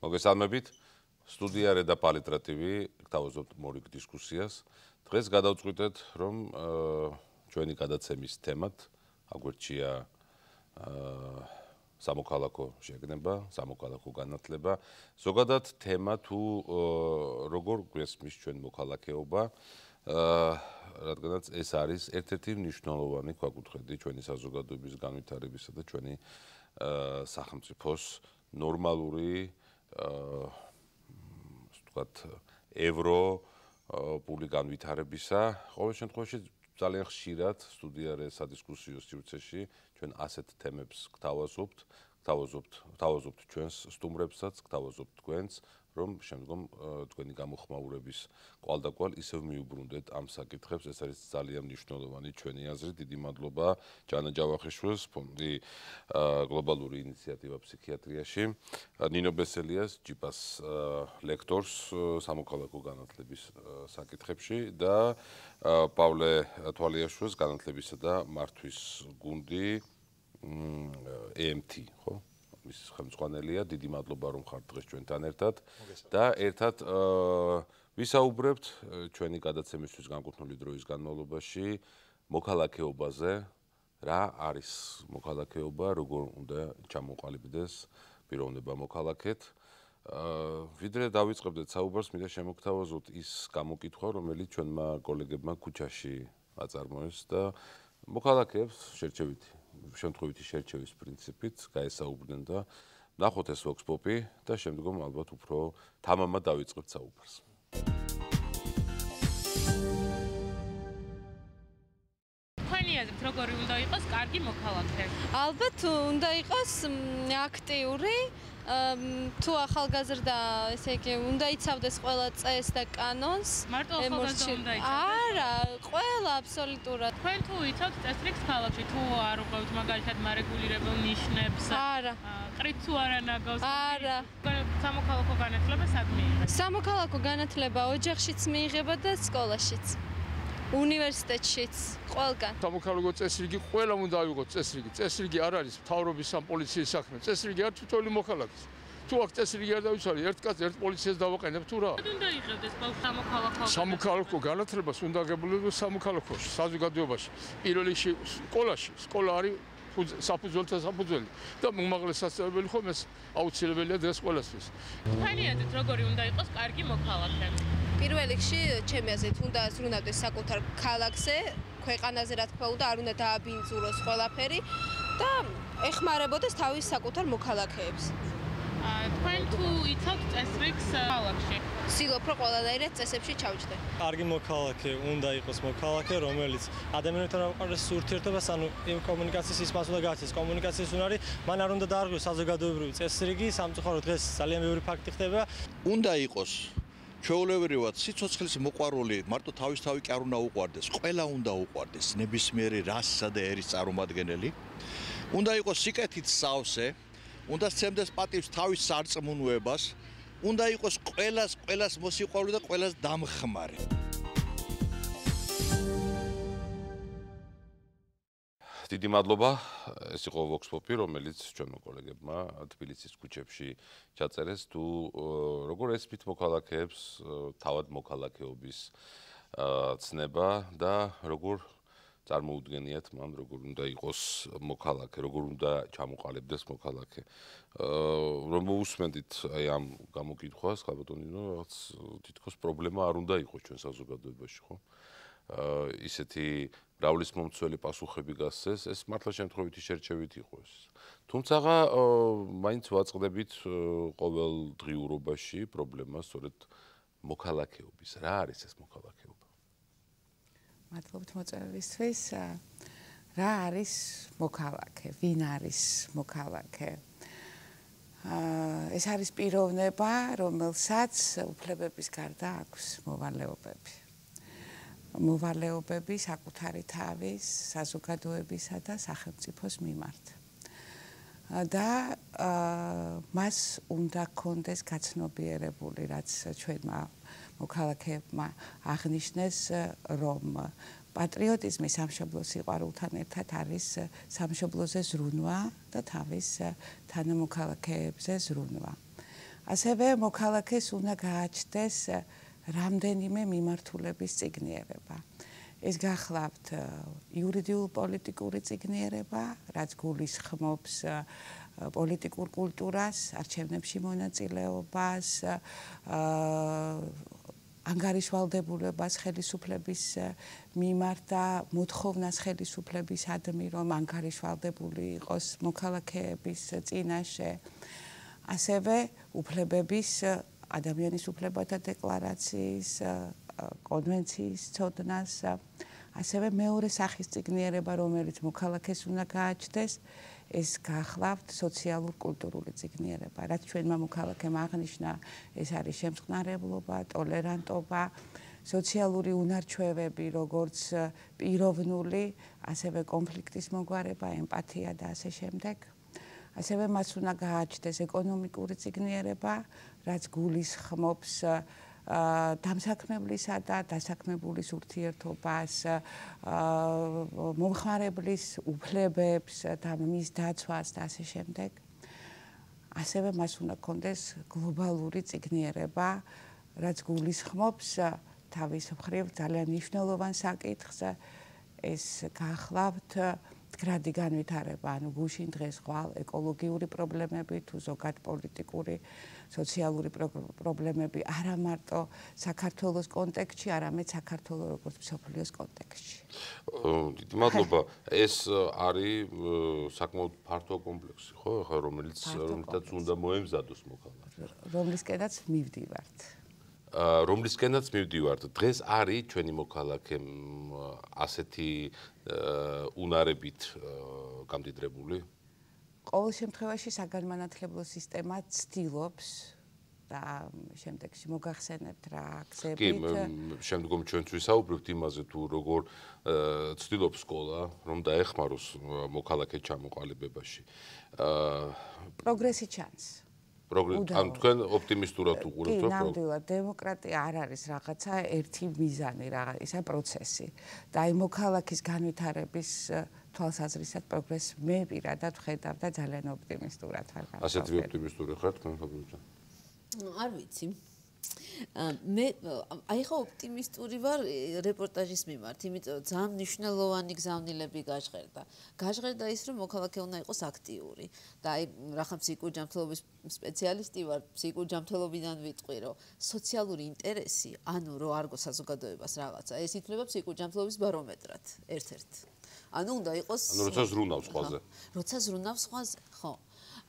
მოგესალმებით. სტუდია რედა პალიტრა TV გთავაზობთ მორიგ დისკუსიას. დღეს გადავწყვიტეთ, რომ ჩვენი გადაცემის თემად აგვერჩია სამოქალაქო შეგნება, სამოქალაქო განათლება. ზოგადად თემა თუ როგორ გვესმის ჩვენ მოქალაქეობა, რადგანაც ეს არის ერთ-ერთი მნიშვნელოვანი ქვაკუთხედი ჩვენი საზოგადოების განვითარებისა და ჩვენი სახელმწიფოს ნორმალური ევროპული განვითარებისა. ყოველ შემთხვევაში ძალიან ხშირად სტუდიარე სადისკუსიო სივრცეში ჩვენ ასეთ თემებს გთავაზობთ ჩვენს სტუმრებსაც, გთავაზობთ თქვენს, რომ შემდგომ თქვენი გამოხმაურების კვალდაკვალ ისევ მიუბრუნდეთ ამ საკითხებს. ეს არის ძალიან მნიშვნელოვანი ჩვენი აზრით. დიდი მადლობა ჯანა ჯავახიშვილს, ფონდი გლობალური ინიციატივა ფსიქიატრიაში, ნინო ბესელიას, ჯიპას ლექტორს სამოქალაქო განათლების საკითხებში და პავლე თვალიაშვილს განათლებისა და მართვის გუნდი EMT, ხო? მის ხელმძღვანელია. დიდი მადლობა რომ ხართ დღეს ჩვენთან ერთად და ერთად ვისაუბრებთ ჩვენი გადაცემისთვის განკუთვნილი დროის განმავლობაში მოქალაქეობაზე, რა არის მოქალაქეობა, როგორ უნდა ჩამოყალიბდეს პიროვნება მოქალაქედ. ვიდრე დავიწყებდეთ საუბარს, მინდა შემოგთავაზოთ ის გამოკითხვა, რომელიც ჩვენმა კოლეგებმა ქუჩაში აწარმოეს და მოქალაქეებს შემთხვევითი შერჩევის პრინციპით გაესაუბრნენ და ნახოთ ეს Vox Pop-ი და შემდგომ ალბათ უფრო თამამად დავიწყებთ საუბარს. თქვენი აზრით როგორი უნდა იყოს კარგი მოქალაქე? ალბათ უნდა იყოს აქტიური, თუ ახალგაზრდა, ესე იგი, უნდა იცავდეს ყველა წესს და კანონს. მარტო ახალგაზრდა უნდა იცავდეს? არა, ყველა აბსოლუტურად. თქვენ თუ იცავთ წესრიგს ქალაქში, თუ არ უყევთ მაგალითად მარეგულირებელ ნიშნებს? არა. ყრით თუ არ ანაგავს? არა. სამოქალაქო განათლება სად მიიღეთ? სამოქალაქო განათლება ოჯახშიც მიიღება და სკოლაშიც. უნივერსიტეტშიც, ყველგან. სამოქალაქო წესრიგი ყველამ უნდა ავიღოთ წესრიგი. წესრიგი არ არის მთავრობის ან პოლიციის საქმე. წესრიგი არ თითოეული მოქალაქის. თუ აქ წესრიგი არ დავიცვალი, ერთ კაცს ერთ პოლიციას დავაყენებ თუ რა? უნდა იღებდეს სამოქალაქო სამოქალაქო განათლებას უნდა აგებულოს სამოქალაქოში, საზოგადოებაში. პირველ რიგში სკოლაში. სკოლა არის საფუძველთა საფუძველი და უმაღლესი სასწავლებელი ხომ ეს აუცილებელია დღეს ყველასთვის. თქვენი აზრით როგორი უნდა იყოს კარგი მოქალაქე? პირველ რიგში ჩემი აზრით უნდა ზრუნავდეს საკუთარ ქალაქზე, ქვეყანაზე რა თქმა უნდა, არ უნდა დააბინძუროს ყველაფერი და ეხმარებოდეს თავის საკუთარ მოქალაქეებს. თქვენ თუ იცავთ წესრიგს ქალაქში? ვცდილობ რომ ყველანაირად წესებში ჩავჯდე. კარგი მოქალაქე უნდა იყოს მოქალაქე, რომელიც ადამიანებთან უყურეს ურთიერთობას, ანუ იმ კომუნიკაციის სისხლს უნდა გააცეს, კომუნიკაციის უნარი, მან არ უნდა დაარღვიოს საზოგადოებრივი წესრიგი, სამწუხაროდ დღეს ძალიან ბევრი ფაქტი ხდება. უნდა იყოს ჩვეულებრივად სიცოცხლის მოყვარული, მარტო თავისთავი კი არ უნდა უყვარდეს, ყველა უნდა უყვარდეს, ნებისმიერი რასისა და ერის წარმომადგენელი. უნდა იყოს სიკეთით სავსე, უნდა სცემდეს პატივს თავის სარწმუნოებას, უნდა იყოს ყველას მოსიყვარულე და ყველას დამხმარე. დიდი მადლობა. ეს იყო Vox Pop-ი, რომელიც ჩვენმა კოლეგებმა თბილისის ქუჩებში ჩაწერეს თუ როგორ ესმით მოქალაქეებს თავად მოქალაქეობის ცნება და როგორ წარმოუდგენიათ მან როგორ უნდა იყოს მოქალაქე, როგორ უნდა ჩამოყალიბდეს მოქალაქე. რომ მოусმენდით აი ამ გამოკითხვას, ხალბატონინო, რაღაც თითქოს პრობლემა არ უნდა იყოს ჩვენ საზოგადოებაში, ხო? ისეთი მრავლისმომცველი პასუხები გასცეს, ეს მართლა შემთხვევითი შერჩევით იყო ეს. თუმცა მაინც ვაწყდებით ყოველ დღიურობაში პრობლემას სწორედ მოქალაქეობის. რა არის ეს მოქალაქეობა? მადლობთ მოწვევისთვის. რა არის მოქალაქე? ვინ არის მოქალაქე? ეს არის პიროვნება, რომელსაც უფლებების გარდა აქვს მოვალეობები. მოვალეობები საკუთარი თავის, საზოგადოებისა და სახელმწიფოს მიმართ. და მას უნდა კონდეს გაცნობიერებული, რაც ჩვენმა მოქალაქეებმა აღნიშნეს, რომ პატრიოტიზმი სამშობლოს სიყვარულთან ერთად არის სამშობლოზე ზრუნვა და თავის თანამოქალაქეებზე ზრუნვა. ასევე მოქალაქეს უნდა გააჩნდეს რამდენიმე მიმართულების წიგნიერება. ეს გახლავთ იურიდიულ-პოლიტიკური წიგნიერება, რაც გულისხმობს პოლიტიკურ კულტურას, არჩევნებში მონაწილეობას, ანგარიშვალდებულებას ხელისუფლების მიმართ და მოთხოვნას ხელისუფლებისადმი, რომ ანგარიშვალდებული იყოს მოქალაქეების წინაშე. ასევე უფლებების ადამიანის უფლებათა დეკლარაციის კონვენციის ცოდნას, ასევე მეორე სახის წიგნიერება, რომელიც მოქალაქეს უნდა გააჩნდეს, ეს გახლავთ სოციალურ-კულტურული წიგნიერება, რაც ჩვენმა მოქალაქემ აღნიშნა, ეს არის შემწყნარებლობა, ტოლერანტობა, სოციალური უნარჩვევები, როგორც პიროვნული, ასევე კონფლიქტის მოგვარება, ემპათია და ასე შემდეგ. ასევე მას უნდა გააჩნდეს ეკონომიკური წიგნიერება, რაც გულისხმობს დამსაქმებლისა და დასაქმებულის ურთიერთობას, მომხმარებლის უფლებებს და მის დაცვას და ასე შემდეგ. ასევე მას უნდა გქონდეს გლობალური წიგნიერება, რაც გულისხმობს თავის მხრივ ძალიან მნიშვნელოვან საკითხს, ეს გახლავთ მდგრადი განვითარება, ანუ გუშინ დღეს ხვალ ეკოლოგიური პრობლემები თუ ზოგად პოლიტიკური, სოციალური პრობლემები არა მარტო საქართველოს კონტექსტში, არამედ საქართველოს როგორც მსოფლიოს კონტექსტში. დიდი მადლობა. ეს არის საკმაოდ ფართო კომპლექსი, ხო, ხა რომელსაც უნდა მოემზადოს მოქალაქე. რომლისკენაც მივდივართ. რომლისკენაც მივდივართ. დღეს არის ჩვენი მოქალაქე ასეთი უნარებით გამდიდრებული? ყოველ შემთხვევაში საგანმანათლებლო სისტემა ცდილობს და შემდეგში მოგახსენებთ რა გზებით. კი, შემდგომ ჩვენც ვისაუბრებთ იმაზე თუ როგორ ცდილობს სკოლა რომ დაეხმაროს მოქალაქე ჩამოყალიბებაში. პროგრესი ჩანს. ან თქვენ ოპტიმისტურად უყურებთ რომ ნამდვილად დემოკრატია არ არის რაღაცა ერთი მიზანი, ისა პროცესი. და აი მოქალაქის განვითარების თვალსაზრისით პროგრესს მე პირადად ვხედავ და ძალიან ოპტიმისტურად ვარ. ასეთი ოპტიმისტური ხართ თქვენ ფაბრიჯა? არ ვიცი. მე აი ხო ოპტიმისტური ვარ რეპორტაჟის მიმართ, იმიტომ რომ ძალიან მნიშვნელოვანი გზავნილები გაჟღერდა. გაჟღერდა ის, რომ მოქალაქე უნდა იყოს აქტიური. და აი რახან ფსიქოჯანმრთელობის სპეციალისტი ვარ, ფსიქოჯანმრთელობიდან ვიტყვი, რომ სოციალური ინტერესი, ანუ რო არ გოს საზოგადოებას რაღაცა, ეს ითვლება ფსიქოჯანმრთელობის ბარომეტრად, ერთ-ერთ. ანუ უნდა იყოს ანუ როცა ზრუნავს სხვაზე. როცა ზრუნავს სხვაზე, ხო.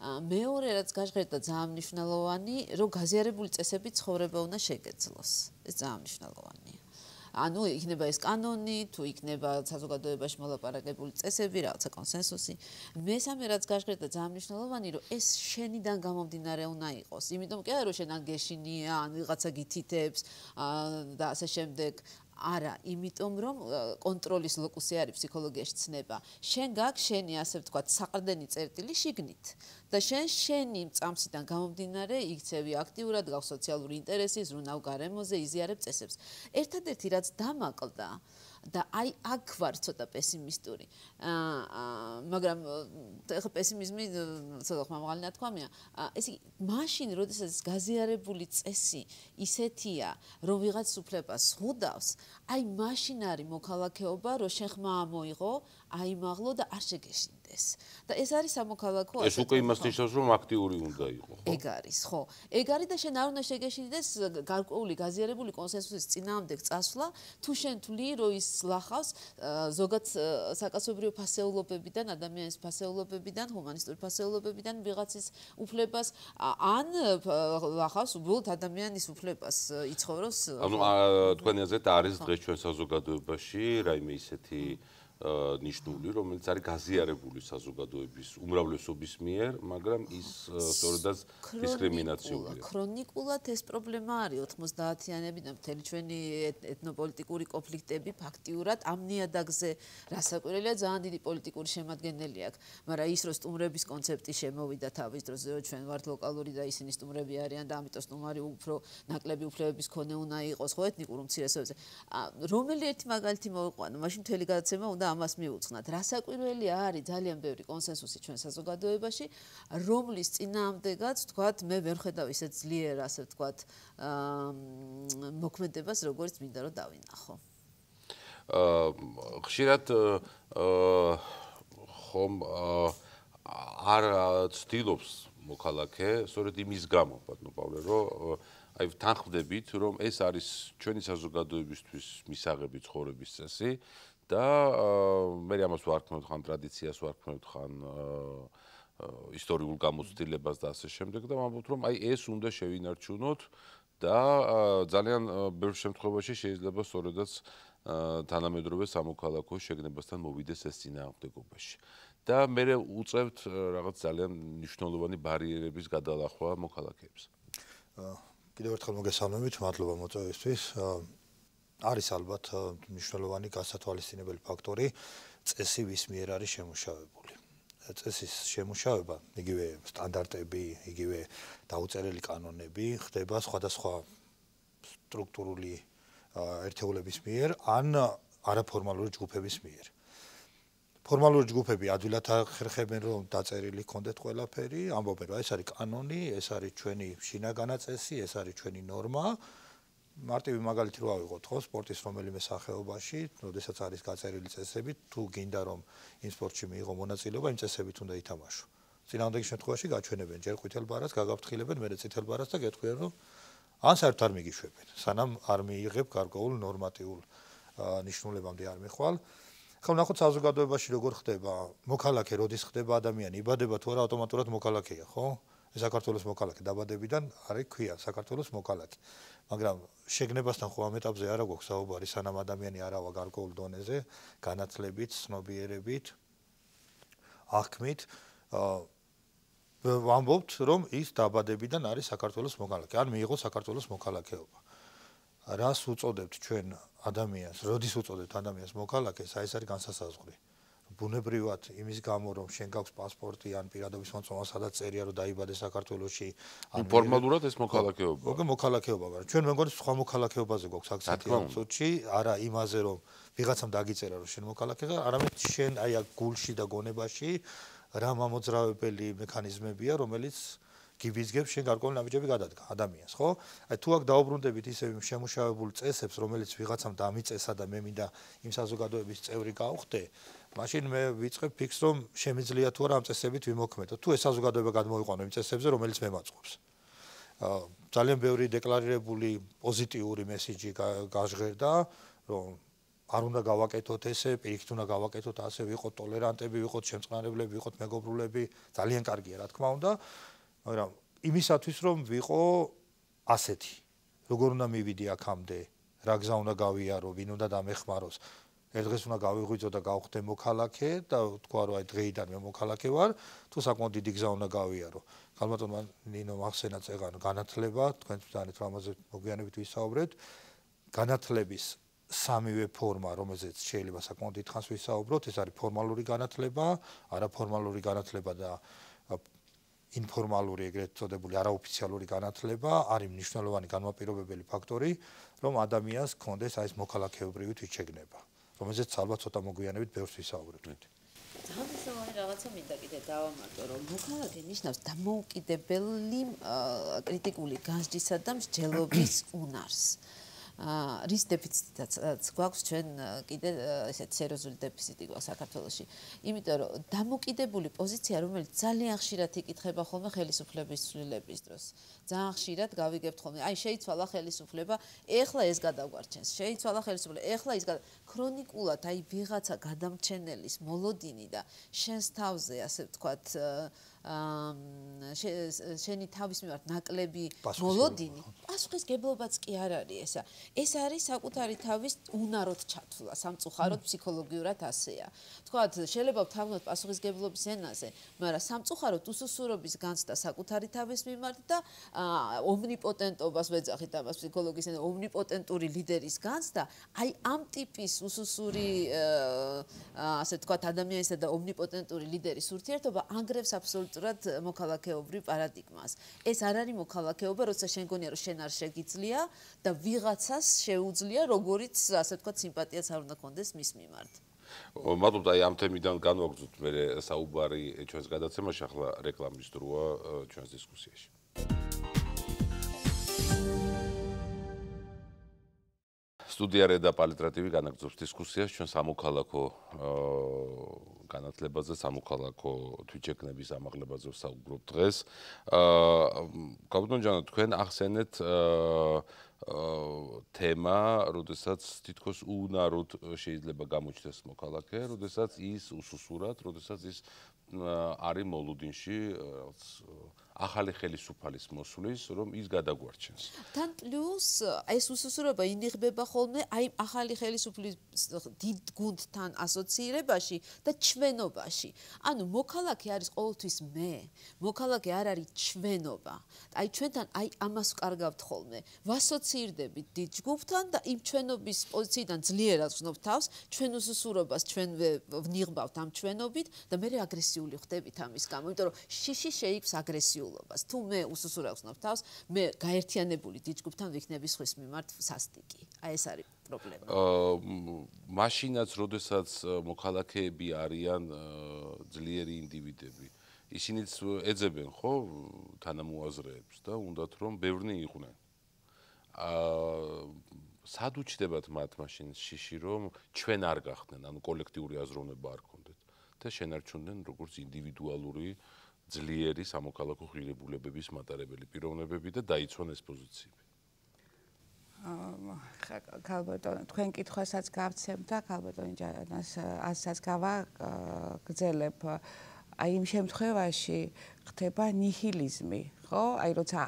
მეორე რაც გაჟღერდა ძალიან მნიშვნელოვანი, რომ გაზიარებული წესები ცხოვრება უნდა შეგეძლოს. ეს ძალიან მნიშვნელოვანია. ანუ იქნება ეს კანონი, თუ იქნება საზოგადოებაში მოლაპარაკებული წესები, რაღაცა კონსენსუსი. მესამე რაც გაჟღერდა ძალიან მნიშვნელოვანი, რომ ეს შენიდან გამომდინარე უნდა იყოს. იმიტომ კი არა რომ შენ ან გეშინია, ან ვიღაცა გითითებს და ასე შემდეგ. არა, იმიტომ რომ კონტროლის ლოკუსი არის ფსიქოლოგიაში ცნება. შენ გაქვს შენი ასე ვთქვათ, საყრდენი წერტილი შიგნით და შენი წამსიდან გამომდინარე იქცევი აქტიურად, გაქვს სოციალური ინტერესი, ზრუნავ გარემოზე, იზიარებ წესებს. ერთადერთი რაც დამაკლდა და აი აქ ვარ ცოტა პესიმისტური. მაგრამ ეხლა პესიმიზმი ცოტა ხმამაღალი ნათქვამია. ესე იგი, მაშინ, როდესაც გაზიარებული წესი ისეთია, რომ ვიღაც უფლებას ხვდავს, აი მაშინ არის მოქალაქეობა, რომ შენ ხმა ამოიღო, აიმაღლო და არ შეგეშინდეს. და ეს არის სამოქალაქო ეს უკვე იმას ნიშნავს, რომ აქტიური უნდა იყო, ხო? ეგ არის, ხო. ეგ არის და შენ არ უნდა შეგეშინდეს გარკვეული გაზიარებული კონსენსუსის წინააღმდეგ წასვლა, თუ შენ თვლი, რომ ის ლახავს ზოგად საკაცობრიო ფასეულობებიდან, ადამიანის ფასეულობებიდან, ჰუმანისტური ფასეულობებიდან ვიღაცის უფლებას, ან ლახავს უბრალოდ ადამიანის უფლებას იცხოვროს. ანუ თქვენი აზრით არის დღეს ჩვენ საზოგადოებაში რაიმე ისეთი ნიშნული, რომელიც არის გაზიარებული საზოგადოების უმრავლესობის მიერ, მაგრამ ის სწორედაც დისკრიმინაციულია. ქრონიკულად ეს პრობლემა არის 90-იანებიდან მთელი ჩვენი ეთნოპოლიტიკური კონფლიქტები ფაქტიურად ამ ნიადაგზე რასაკვირველია ძალიან დიდი პოლიტიკური შემადგენელი აქვს, მაგრამ ის რომ სტუმრების კონცეფტი შემოვიდა თავის დროზე, რომ ჩვენ ვართ ლოკალური და ისინი სტუმრები არიან და ამიტომ სტუმარი უფრო ნაკლები უფლებების მქონე უნდა იყოს, ხო ეთნიკურ უმცირესობებზე. რომელი ერთი მაგალითი მოვიყვანო, მაშინ მთელი გადაცემა უნდა ამას მიუძღვნათ. რასაკვირველია არის ძალიან ბევრი კონსენსუსი ჩვენ საზოგადოებაში, რომლის წინააღმდეგაც თქვათ მე ვერ ხედავ ისე ძლიერ ასე ვთქვათ მოქმედებას როგორც მინდა რომ დავინახო. ხშირად ხომ არ ცდილობს მოქალაქე, სწორედ იმის გამო, ბატონო პავლე, რომ აი თანხმდებით, რომ ეს არის ჩვენი საზოგადოებისთვის მისაღები ცხოვრების წესი და მე ამას ვარქმევთ ხან ტრადიციას, ვარქმევთ ხან ისტორიულ გამოცდილებას და ასე შემდეგ და ვამბობთ, რომ აი ეს უნდა შევინარჩუნოთ და ძალიან ბევრ შემთხვევაში შეიძლება სწორედაც თანამედროვე სამოქალაქო შეგნებასთან მოვიდეს ეს წინააღმდეგობაში. და მე უწევთ რაღაც ძალიან მნიშვნელოვანი ბარიერების გადალახვა მოქალაქეებს. კიდევ ერთხელ მოგესალმებით, მადლობა მოწვევისთვის. არის ალბათ მნიშვნელოვანი გასათვალისწინებელი ფაქტორი, წესი ვის მიერ არის შემუშავებული. წესის შემუშავება, იგივე სტანდარტები, იგივე დაუწერელი კანონები ხდება სხვადასხვა სტრუქტურული ერთეულების მიერ ან არაფორმალური ჯგუფების მიერ. ფორმალური ჯგუფები ადვილად ახერხებენ, რომ დაწერილი ქონდეთ ყველაფერი, ამბობენ, რომ ეს არის კანონი, ეს არის ჩვენი შინაგანა წესი, ეს არის ჩვენი ნორმა. მარტივი მაგალითი რო ავიღოთ, ხო, სპორტის რომელიმე სახეობაში, როდესაც არის გაწერილი წესები, თუ გინდა რომ იმ სპორტში მიიღო მონაწილეობა, იმ წესებით უნდა ითამაშო. წინააღმდეგი შემთხვევაში გაჩვენებენ ჯერ ყვითელ ბარათს, გაგაფრთხილებენ, მერე წითელ ბარათს და გეტყვიან, რომ ან საერთოდ არ მიგიშვებენ, სანამ არ მიიღებ გარკვეულ ნორმატიულ ნიშნულებამდე არ მიხვალ. ხომ ნახოთ საზოგადოებაში როგორ ხდება მოქალაქე, როდის ხდება ადამიანი, იბადება თუ არა ავტომატურად მოქალაქეა, ხო? საქართველოს მოქალაქე დაბადებიდან არის ქვია საქართველოს მოქალაქე. მაგრამ შეგნებასთან ხო ამ ეტაპზე არა გვაქვს საუბარი, სანამ ადამიანი არ ავა გარკვეულ დონეზე, განათლებით, ცნობიერებით, აღქმით, ვამბობთ, რომ ის დაბადებიდან არის საქართველოს მოქალაქე, ან მიიღო საქართველოს მოქალაქეობა. რას უწოდებთ ჩვენ ადამიანს, როდის უწოდებთ ადამიანს მოქალაქეს, აი ეს არის განსასაზღვრი. ბუნებრივად იმის გამო, რომ შენ გაქვს პასპორტი ან პირადობის მოწმობა, სადაც წერია, რომ დაიბადე საქართველოში, ან ფორმალურად ეს მოქალაქეობა. მოქალაქეობა, მაგრამ ჩვენ მეგონი სხვა მოქალაქეობაზე გვაქვს აქცენტი აბსოლუტში, არა იმაზე, რომ ვიღაცამ დაგიწერა, რომ შენ მოქალაქე ხარ, არამედ შენ აი აქ გულში და გონებაში რა მომოძრავებელი მექანიზმებია, რომელიც გიბიძგებს შენ გარკვეული ნაბიჯები გადადგა ადამიანს, ხო? აი თუ აქ დაუბრუნდებით ისე შემუშავებულ წესებს, რომელიც ვიღაცამ დამიწესა და მე მინდა იმ საზოგადოების წევრი გავხდე, მაშინ მე ვიწყებ ფიქს, რომ შემიძლია თუ არა ამ წესებით ვიმოქმედო. თუ ეს საზოგადოება გადმოიყვანო იმ წესებზე, რომელიც მემაწყობს. ძალიან ბევრი დეკლარირებული პოზიტიური მესიჯი გაჟღერდა, რომ არ უნდა გავაკეთოთ ესე, პირიქით უნდა გავაკეთოთ ასე, ვიყოთ ტოლერანტები, ვიყოთ შემწყნარებლები, ვიყოთ მეგობრულები, ძალიან კარგია რა თქმა უნდა. მაგრამ იმისათვის რომ ვიყო ასეთი, როგორ უნდა მივიდი აქამდე, რა გზა უნდა გავიარო, ვინ უნდა დამეხმაროს. ერთ დღეს უნდა გავიღვიძო და გავხდე მოქალაქე და თქვა რომ აი დღეიდან მე მოქალაქე ვარ, თუ საკმაოდ დიდი გზა უნდა გავიარო. ხალბატონმა ნინო ახსენა წეგანო განათლება, თქვენ ძალიან რამაზე მოგვიანებით ვისაუბრეთ. განათლების სამივე ფორმა, რომელზეც შეიძლება საკმაოდ დიდხანს ვისაუბროთ, ეს არის ფორმალური განათლება, არაფორმალური განათლება და ინფორმალური ეგრეთ წოდებული არაოფიციალური განათლება არის მნიშვნელოვანი განმაპირობებელი ფაქტორი, რომ ადამიანს ჰქონდეს აი ეს მოქალაქეობრივი თვითშეგნება, რომელზეც ალბათ ცოტა მოგვიანებით ბევრს ვისაუბრებთ. ძალიან მნიშვნელოვანი რაღაცა მინდა კიდე დავამატო, რომ მოქალაქე ნიშნავს დამოუკიდებელი კრიტიკული განსჯისა და მსჯელობის უნარს. რის დეფიციტიც გვაქვს ჩვენ კიდე ესეთი სერიოზული დეფიციტი გვაქვს საქართველოში. იმიტომ რომ დამოკიდებული პოზიცია, რომელიც ძალიან ხშირად იკითხება ხოლმე ხელისუფლების ცვლილების დროს. ძალიან ხშირად გავიგებთ ხოლმე, აი შეიცვალა ხელისუფლება, ეხლა ეს გადაგვარჩენს. შეიცვალა ხელისუფლება, ეხლა ის ქრონიკულად აი ვიღაცა გადამრჩენელის მოლოდინი და შენს თავზე ასე ვთქვათ შენი თავის მიმართ ნაკლები მოლოდინი, პასუხისგებლობაც კი არ არის ესა. ეს არის საკუთარი თავის უნაროდ ჩათვლა, სამწუხაროდ ფსიქოლოგიურად ასეა. თქვათ, შეიძლება ვთანხმდეთ პასუხისგებლობის ენაზე, მაგრამ სამწუხაროდ უსუსურობის განცდა საკუთარი თავის მიმართ და ომნიპოტენტობას ვეძახით ამას ფსიქოლოგიის ენაზე, ომნიპოტენტური ლიდერის განცდა, აი ამ ტიპის უსუსური ასე ვთქვათ ადამიანისა და ომნიპოტენტური ლიდერის ურთიერთობა ანგრევს აბსოლუტურად მოქალაქეობრივ პარადიგმას. ეს არ არის მოქალაქეობა, როცა შენ გონია რომ შენ არ შეგიძლია და ვიღაცას შეუძლია, როგორიც ასე ვთქვათ სიმპათიაც არ უნდა კონდეს მის მიმართ. მადლობთ, აი ამ თემიდან განვაგრძოთ მე საუბარი ჩვენს გადაცემაში, ახლა რეკლამის დროა ჩვენს დისკუსიაში. სტუდია რედა პალიტრატივი განაგრძობს დისკუსიას ჩვენ სამოქალაქო განათლებაზე, სამოქალაქო თვითშექმნების ამაღლებაზე ვსაუბრობთ დღეს. გაბატონო ჯანო, თქვენ ახსენეთ თემა, როდესაც თითქოს უუნაროდ შეიძლება გამოჩნდეს მოქალაქე, როდესაც ის უსუსურად, როდესაც ის არის მოლუდინში ახალი ხელისუფალის მოსვლის, რომ ის გადაგვარჩენს. თან პლუს ეს უსუსურობა ინიღბება ხოლმე აი ახალი ხელისუფლის დიდ გუნდთან ასოცირებაში და ჩვენობაში. ანუ მოქალაქე არის ყოველთვის მე. მოქალაქე არ არის ჩვენობა. აი ჩვენთან აი ამას ვკარგავთ ხოლმე. ვასოცირდებით დიდ ჯგუფთან და იმ ჩვენობის პოზიციიდან ძლიერად ვხსნობთ თავს, ჩვენ უსუსურობას ჩვენ ვნიღბავთ ამ ჩვენობით და მე აგრესიული ხდებით ამის გამო, იმიტომ რომ შიში შეიქმს აგრესიულობას. თუ მე უსუსურავს ვხსნობ თავს, მე გაერთიანებული დიდ ჯგუფთან ვიქნები სხვის მიმართ სასტიკი. აი ეს არის პრობლემა. მაშინაც, როდესაც მოქალაქეები არიან ძლიერი ინდივიდები, ისინიც ეძებენ ხო თანამოაზრეებს და უნდათ რომ ბევრნი იყვნენ. სად უჩნდებათ მათ მაშინ შიში, რომ ჩვენ არ გახდნენ, ანუ კოლექტიური აზროვნება არ ქონდეთ და შენარჩუნდნენ როგორც ინდივიდუალური ძლიერი სამოქალაქო ღირებულებების მატარებელი პიროვნებები და დაიცვან ეს პოზიციები. ქალბატონო, თქვენ კითხვასაც გავცემთ და ქალბატონი ჯანას ასაც გავაგრძელებ. აი იმ შემთხვევაში ხდება ნიჰილიზმი, ხო? აი როცა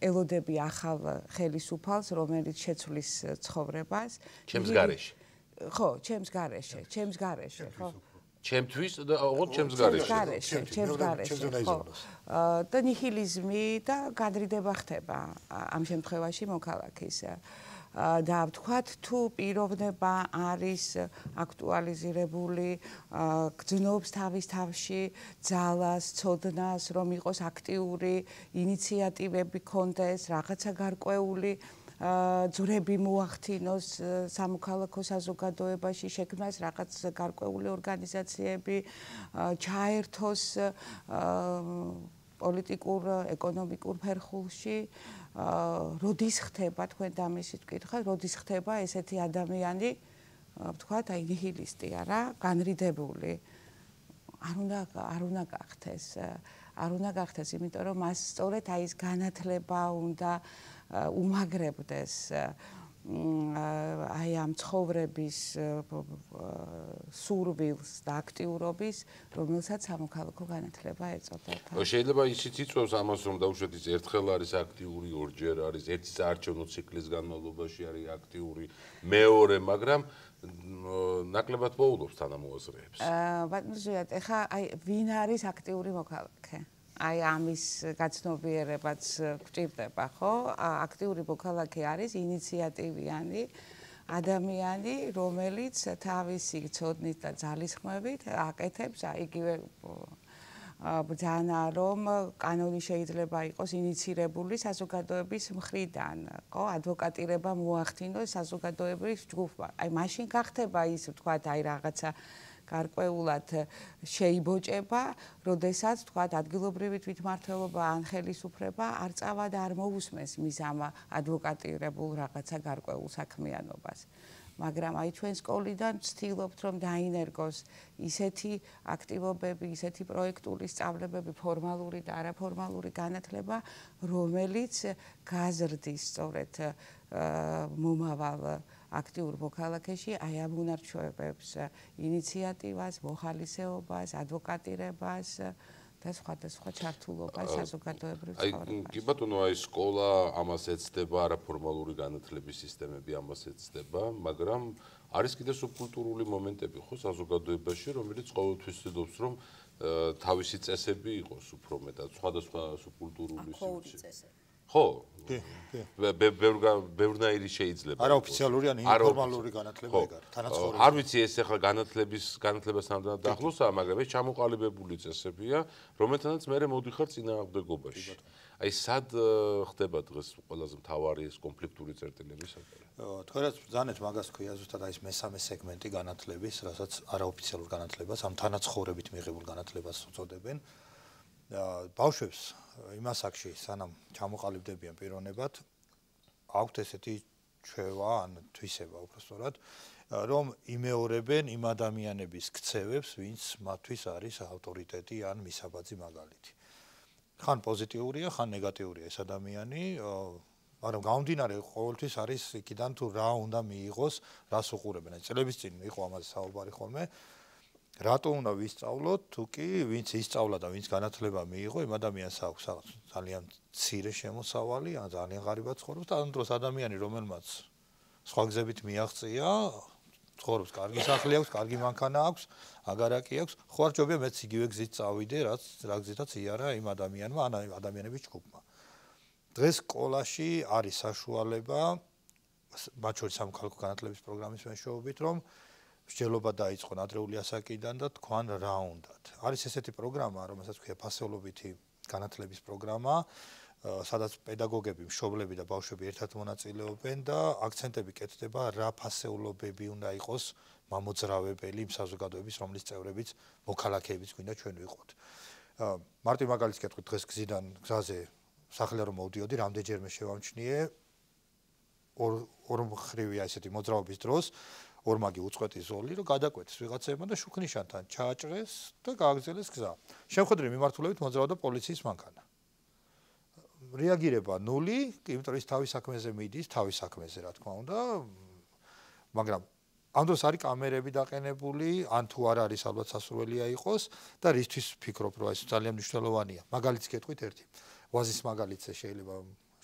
ელოდები ახალ ხელისუფალს, რომელიც შეცვლის ცხოვრებას. ჩემს გარეშე. ხო, ჩემს გარეშე, ხო? ჩემთვის და ოღონდ ჩემს გარეშე. ჩემს გარეშე. და ნიჰილიზმი და გადრიდება ხდება ამ შემთხვევაში მოქალაქის. და ვთქვათ, თუ პიროვნება არის აქტუალიზირებული, გძნობს თავის თავში ძალას, ცოდნას, რომ იყოს აქტიური, ინიციატივები ქონდეს, რაღაცა გარკვეული ძვრები მოახდინოს სამოქალაქო საზოგადოებაში, შექმნას რაღაც გარკვეული ორგანიზაციები, ჩაერთოს პოლიტიკურ, ეკონომიკურ ფერხულში. როდის ხდება, თქვენ დამისით ვკითხავთ, როდის ხდება ესეთი ადამიანი, ვთქვათ, აი ნიჰილისტი არა, განრიდებული. არ უნდა გახდეს, იმიტომ რომ მას სწორედ აი ეს განათლება უნდა უმაგრებდეს აი ამ ცხოვრების სურვილს და აქტიურობის, რომელსაც სამოქალაქო განათლება ეწოდება. შეიძლება ისიც იწვევს ამას, რომ დაუშვათ ის ერთხელ არის აქტიური, ორჯერ არის, ერთი საარჩევნო ციკლის განმავლობაში არის აქტიური, მეორე, მაგრამ ნაკლებად მოულობს თანამოაზრეებს. ბატონო ზვიად, ეხა აი ვინ არის აქტიური მოქალაქე? აი ამის გაცნობიერებაც გვჭირდება, ხო? აქტიური მოქალაქე არის ინიციატივიანი ადამიანი, რომელიც თავისი ცოდნით და ძალისხმევით აკეთებს იგივე ბრძანა, რომ კანონი შეიძლება იყოს ინიცირებული საზოგადოების მხრიდან, ხო? ადვოკატირება მოახდინოს საზოგადოების ჯგუფმა. აი მაშინ გახდება ის, ვთქვათ, აი რაღაცა გარკვეულად შეიბოჭება, როდესაც თქვათ ადგილობრივი თვითმმართველობა ან ხელისუფლება არ წავა და არ მოусმენს მის ამ ადვოკატირებულ რაღაცა გარკვეულ საქმიანობას. მაგრამ აი ჩვენ სკოლიდან ვცდილობთ, რომ დაინერგოს ისეთი აქტივობები, ისეთი პროექტული სწავლებები, ფორმალური და არაფორმალური განათლება, რომელიც გაზრდის სწორედ მომავალ აქტიურ მოქალაქეში აი ამ უნარჩვევებს, ინიციატივას, მოხალისეობას, ადვოკატირებას და სხვადასხვა ჩართულობას საზოგადოებრივ ცხოვრებაში. კი ბატონო, აი სკოლა ამას ეცდება, არაფორმალური განათლების სისტემები ამას ეცდება, მაგრამ არის კიდე სუბკულტურული მომენტები ხო საზოგადოებაში, რომელიც ყოველთვის ცდილობს, რომ თავისი წესები იყოს უფრო მეტად სხვადასხვა სუბკულტურული ახლოური წესები. ხო? კი. ბევრნაირი შეიძლება. არაოფიციალური ან ინფორმალური განათლება ეგ არის. თანაცხოვრება. არ ვიცი ეს ახლა განათლებას ამდენად ახლოსაა, მაგრამ ეს ჩამოყალიბებული წესებია, რომელთანაც მე მოდიხარ წინააღმდეგობაში. აი სად ხდება დღეს ყველაზე მთავარი ეს კონფლიქტური წერტილების საკითხი? თქვენ რაც ბრძანეთ მაგას ქვია ზუსტად აი ეს მესამე სეგმენტი განათლების, რასაც არაოფიციალურ განათლებას, ამ თანაცხოვრებით მიღებულ განათლებას უწოდებენ. ბავშვებს იმას აქში სანამ ჩამოყალიბდებიან პიროვნებად აქვთ ესეთი ჩვევა ან თვისება უბრალოდ რომ იმეორებენ იმ ადამიანების ქცევებს ვინც მათთვის არის ავტორიტეტი ან მისაბაძი მაგალითი ხან პოზიტიურია ხან ნეგატიურია ეს ადამიანი მაგრამ გამომდინარე ყოველთვის არის იქიდან თუ რა უნდა მიიღოს რას უყურებენ წლების წინ იყო ამაზე საუბარი ხოლმე რატო უნდა ვისწავლოთ თუ კი ვინც ისწავლა და ვინც განათლება მიიღო იმ ადამიანს აქვს ძალიან მცირე შემოსავალი ან ძალიან ღარიბად ცხოვრობს და ამ დროს ადამიანი რომელმაც სხვა გზებით მიაღწია ცხოვრობს კარგი სახლი აქვს კარგი მანქანა აქვს აგარაკი აქვს ხო არ ჯობია მეც იგივე გზით წავიდე რაც რა გზითაც იარა იმ ადამიანმა ან ადამიანების ჯგუფმა დღეს სკოლაში არის საშუალება მათ შორის სამოქალაქო განათლების პროგრამის მეშვეობით რომ მსჯელობა დაიწყო ადრეული ასაკიდან და თქვან რა უნდათ. არის ესეთი პროგრამა, რომელსაც ქვია ფასეულობითი განათლების პროგრამა, სადაც პედაგოგები, მშობლები და ბავშვები ერთად მონაწილეობენ და აქცენტები კეთდება რა ფასეულობები უნდა იყოს მამოძრავებელი იმ საზოგადოების, რომლის წევრებიც მოქალაქეებიც გვინდა ჩვენ ვიყოთ. მარტივ მაგალითს კეთხვით დღეს გზაზე სახლი რომ მოვდიოდი, რამდენჯერმე შევამჩნიე ორ მხრივია ესეთი მოძრაობის დროს ორმაგი უწყვეტი ზოლი რომ გადაკვეთეს ვიღაცებმა და შუქნიშანთან ჩააჭრეს და გააგზელეს გზა. შემხედრე მიმართულებით მოძრავდა პოლიციის მანქანა. რეაგირება ნული, იმიტომ რომ ის თავის საქმეზე მიდის, თავის საქმეზე რა თქმა უნდა, მაგრამ ამ დროს არის კამერები დაყენებული, ან თუ არ არის ალბათ სასურველია იყოს და რისთვის ფიქრობ რომ ეს ძალიან მნიშვნელოვანია. მაგალითს გეტყვით ერთი. ვაზის მაგალითზე შეიძლება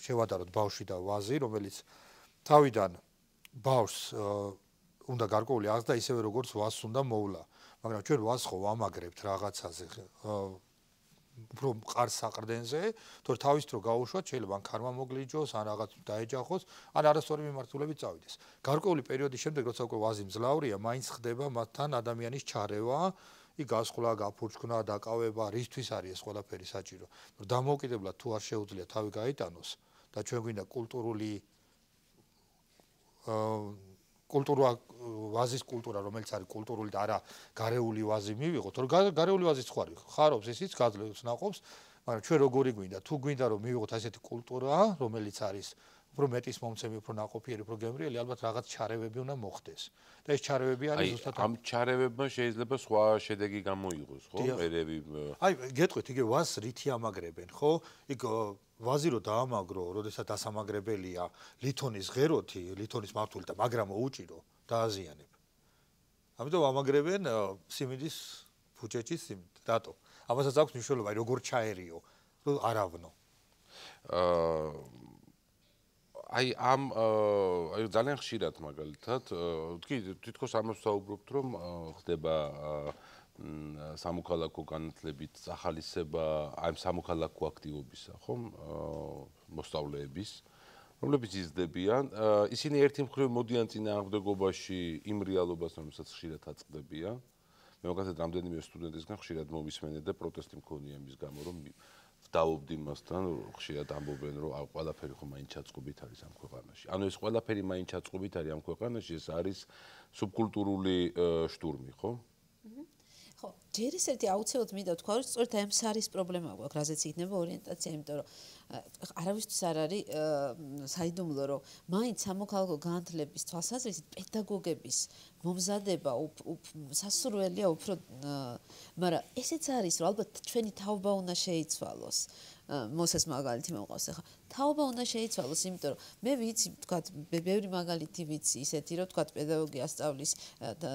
შევადაროთ ბავშვი და ვაზი, რომელიც თავიდან ბავშვს უნდა გარკვეული აღზრდა ისევე როგორც ვაზს უნდა მოვლა. მაგრამ ჩვენ ვაზს ხო ვამაგრებთ რაღაცაზე. უფრო მყარ საყრდენზე, თორე თავის დრო გაუშვათ, შეიძლება ან ქარმა მოგლიჯოს, ან რაღაც დაეჯახოს, ან არასწორი მიმართულებით წავიდეს. გარკვეული პერიოდის შემდეგ, როცა უკვე ვაზი მძლავრია, მაინც ხდება მათთან ადამიანის ჩარევა, იქ გასხლა, გაფურჩქნა, დაკავება, რისთვის არის ეს ყველაფერი საჭირო. დამოუკიდებლად თუ არ შეუძლია თავი გაიტანოს და ჩვენ გვინდა ვაზის კულტურა, რომელიც არის კულტურული და არა გარეული ვაზი მივიღოთ, რომ გარეული ვაზიც ხო არის, ხარობს ისიც გაძლევს ნაყოფს, მაგრამ ჩვენ როგორი გვინდა, თუ გვინდა რომ მივიღოთ ასეთი კულტურა, რომელიც არის უფრო მეტის მომცემი, უფრო ნაყოფიერი, უფრო გემრიელი, ალბათ რაღაც ჩარევები უნდა მოხდეს. და ეს ჩარევები არის ზუსტად ამ ჩარევებმა შეიძლება სხვა შედეგი გამოიღოს, ხო? აი, გეტყვით, იგივე ვაზს რითი ამაგრებენ, ხო? იქ ვაზი რო დაამაგრო, როდესაც დასამაგრებელია ლითონის ღეროთი, ლითონის მართული და მაგრამ უჭირო დააზიანებ. ამიტომ ამაგრებენ სიმინდის ფუჭეჭის სიმინდ. რატო? ამასაც აქვს მნიშვნელობა, როგორ ჩაერიო, რომ არავნო. აი ძალიან ხშირად მაგალითად, თითქოს ამას ვსაუბრობთ, რომ ხდება სამოქალაქო განათლებით ახალისება აი სამოქალაქო აქტივობისა, ხო? მოსწავლეების, რომლებიც იზრდებიან, ისინი ერთი მხრივ მოდიან წინააღმდეგობაში იმ რეალობას, რომელსაც ხშირად აწყდებიან. მე მაგალითად რამდენიმე სტუდენტისგან ხშირად მოვისმენე და პროტესტი მქონია იმის გამო, რომ დავობდი მასთან, ხშირად ამბობენ, რომ ყველაფერი ხო მაინც ჩაწყობით არის ამ ქვეყანაში. ანუ ეს ყველაფერი მაინც ჩაწყობით არის ამ ქვეყანაში, ეს არის სუბკულტურული შტურმი, ხო? ხო, ჯერ ის ერთი აუცილებლად მინდა თქვა, რომ სწორედ ამ სარის პრობლემა გვაქვს, რაზეც იქნება ორიენტაცია, იმიტომ რომ არავისთვის არ არის საიდუმლო, რომ მაინც სამოქალაქო განათლების თვალსაზრისით პედაგოგების მომზადება სასურველია უფრო, მაგრამ ესეც არის, რომ ალბათ ჩვენი თაობა უნდა შეიცვალოს. მოსეს მაგალითი მომყავს ახლა. თაობა უნდა შეიცვალოს, იმიტომ რომ მე ვიცი, ვთქვათ, ბევრი მაგალითი ვიცი ისეთი, რომ ვთქვათ, პედაგოგი ასწავლის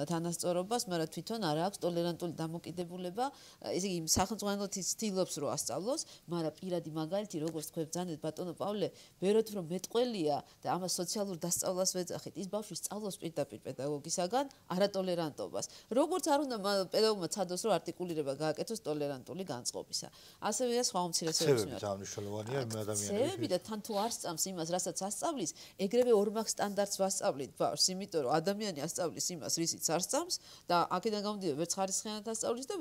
თანასწორობას, მაგრამ თვითონ არ აქვს ტოლერანტული დამოკიდებულება, ესე იგი სახელმწიფო ცდილობს რომ ასწავლოს, მაგრამ პირადი მაგალითი როგორც თქვენ ბრძანეთ ბატონო პავლე, ვეროთ რომ მეტყველია და ამას სოციალურ დასწავლას ვეძახით, ის ბავშვი სწავლობს პირდაპირ პედაგოგისაგან არატოლერანტობას. როგორც არ უნდა პედაგოგმა ცადოს რომ არტიკულირება გააკეთოს ტოლერანტული განწყობისა. ასევეა სხვა უმცირესობების მიერ. ძალიან მნიშვნელოვანია ადამიანების. ცევები და თან თუ არ სწამს იმას, რასაც ასწავლის, ეგრევე ორმაგ სტანდარტს ვასწავლით ბავშვს, იმიტომ რომ ადამიანი ასწავლის იმას, რისიც არ სწამს და აქედან გამომდინარე ვერც ხარისხიანად ასწავლის და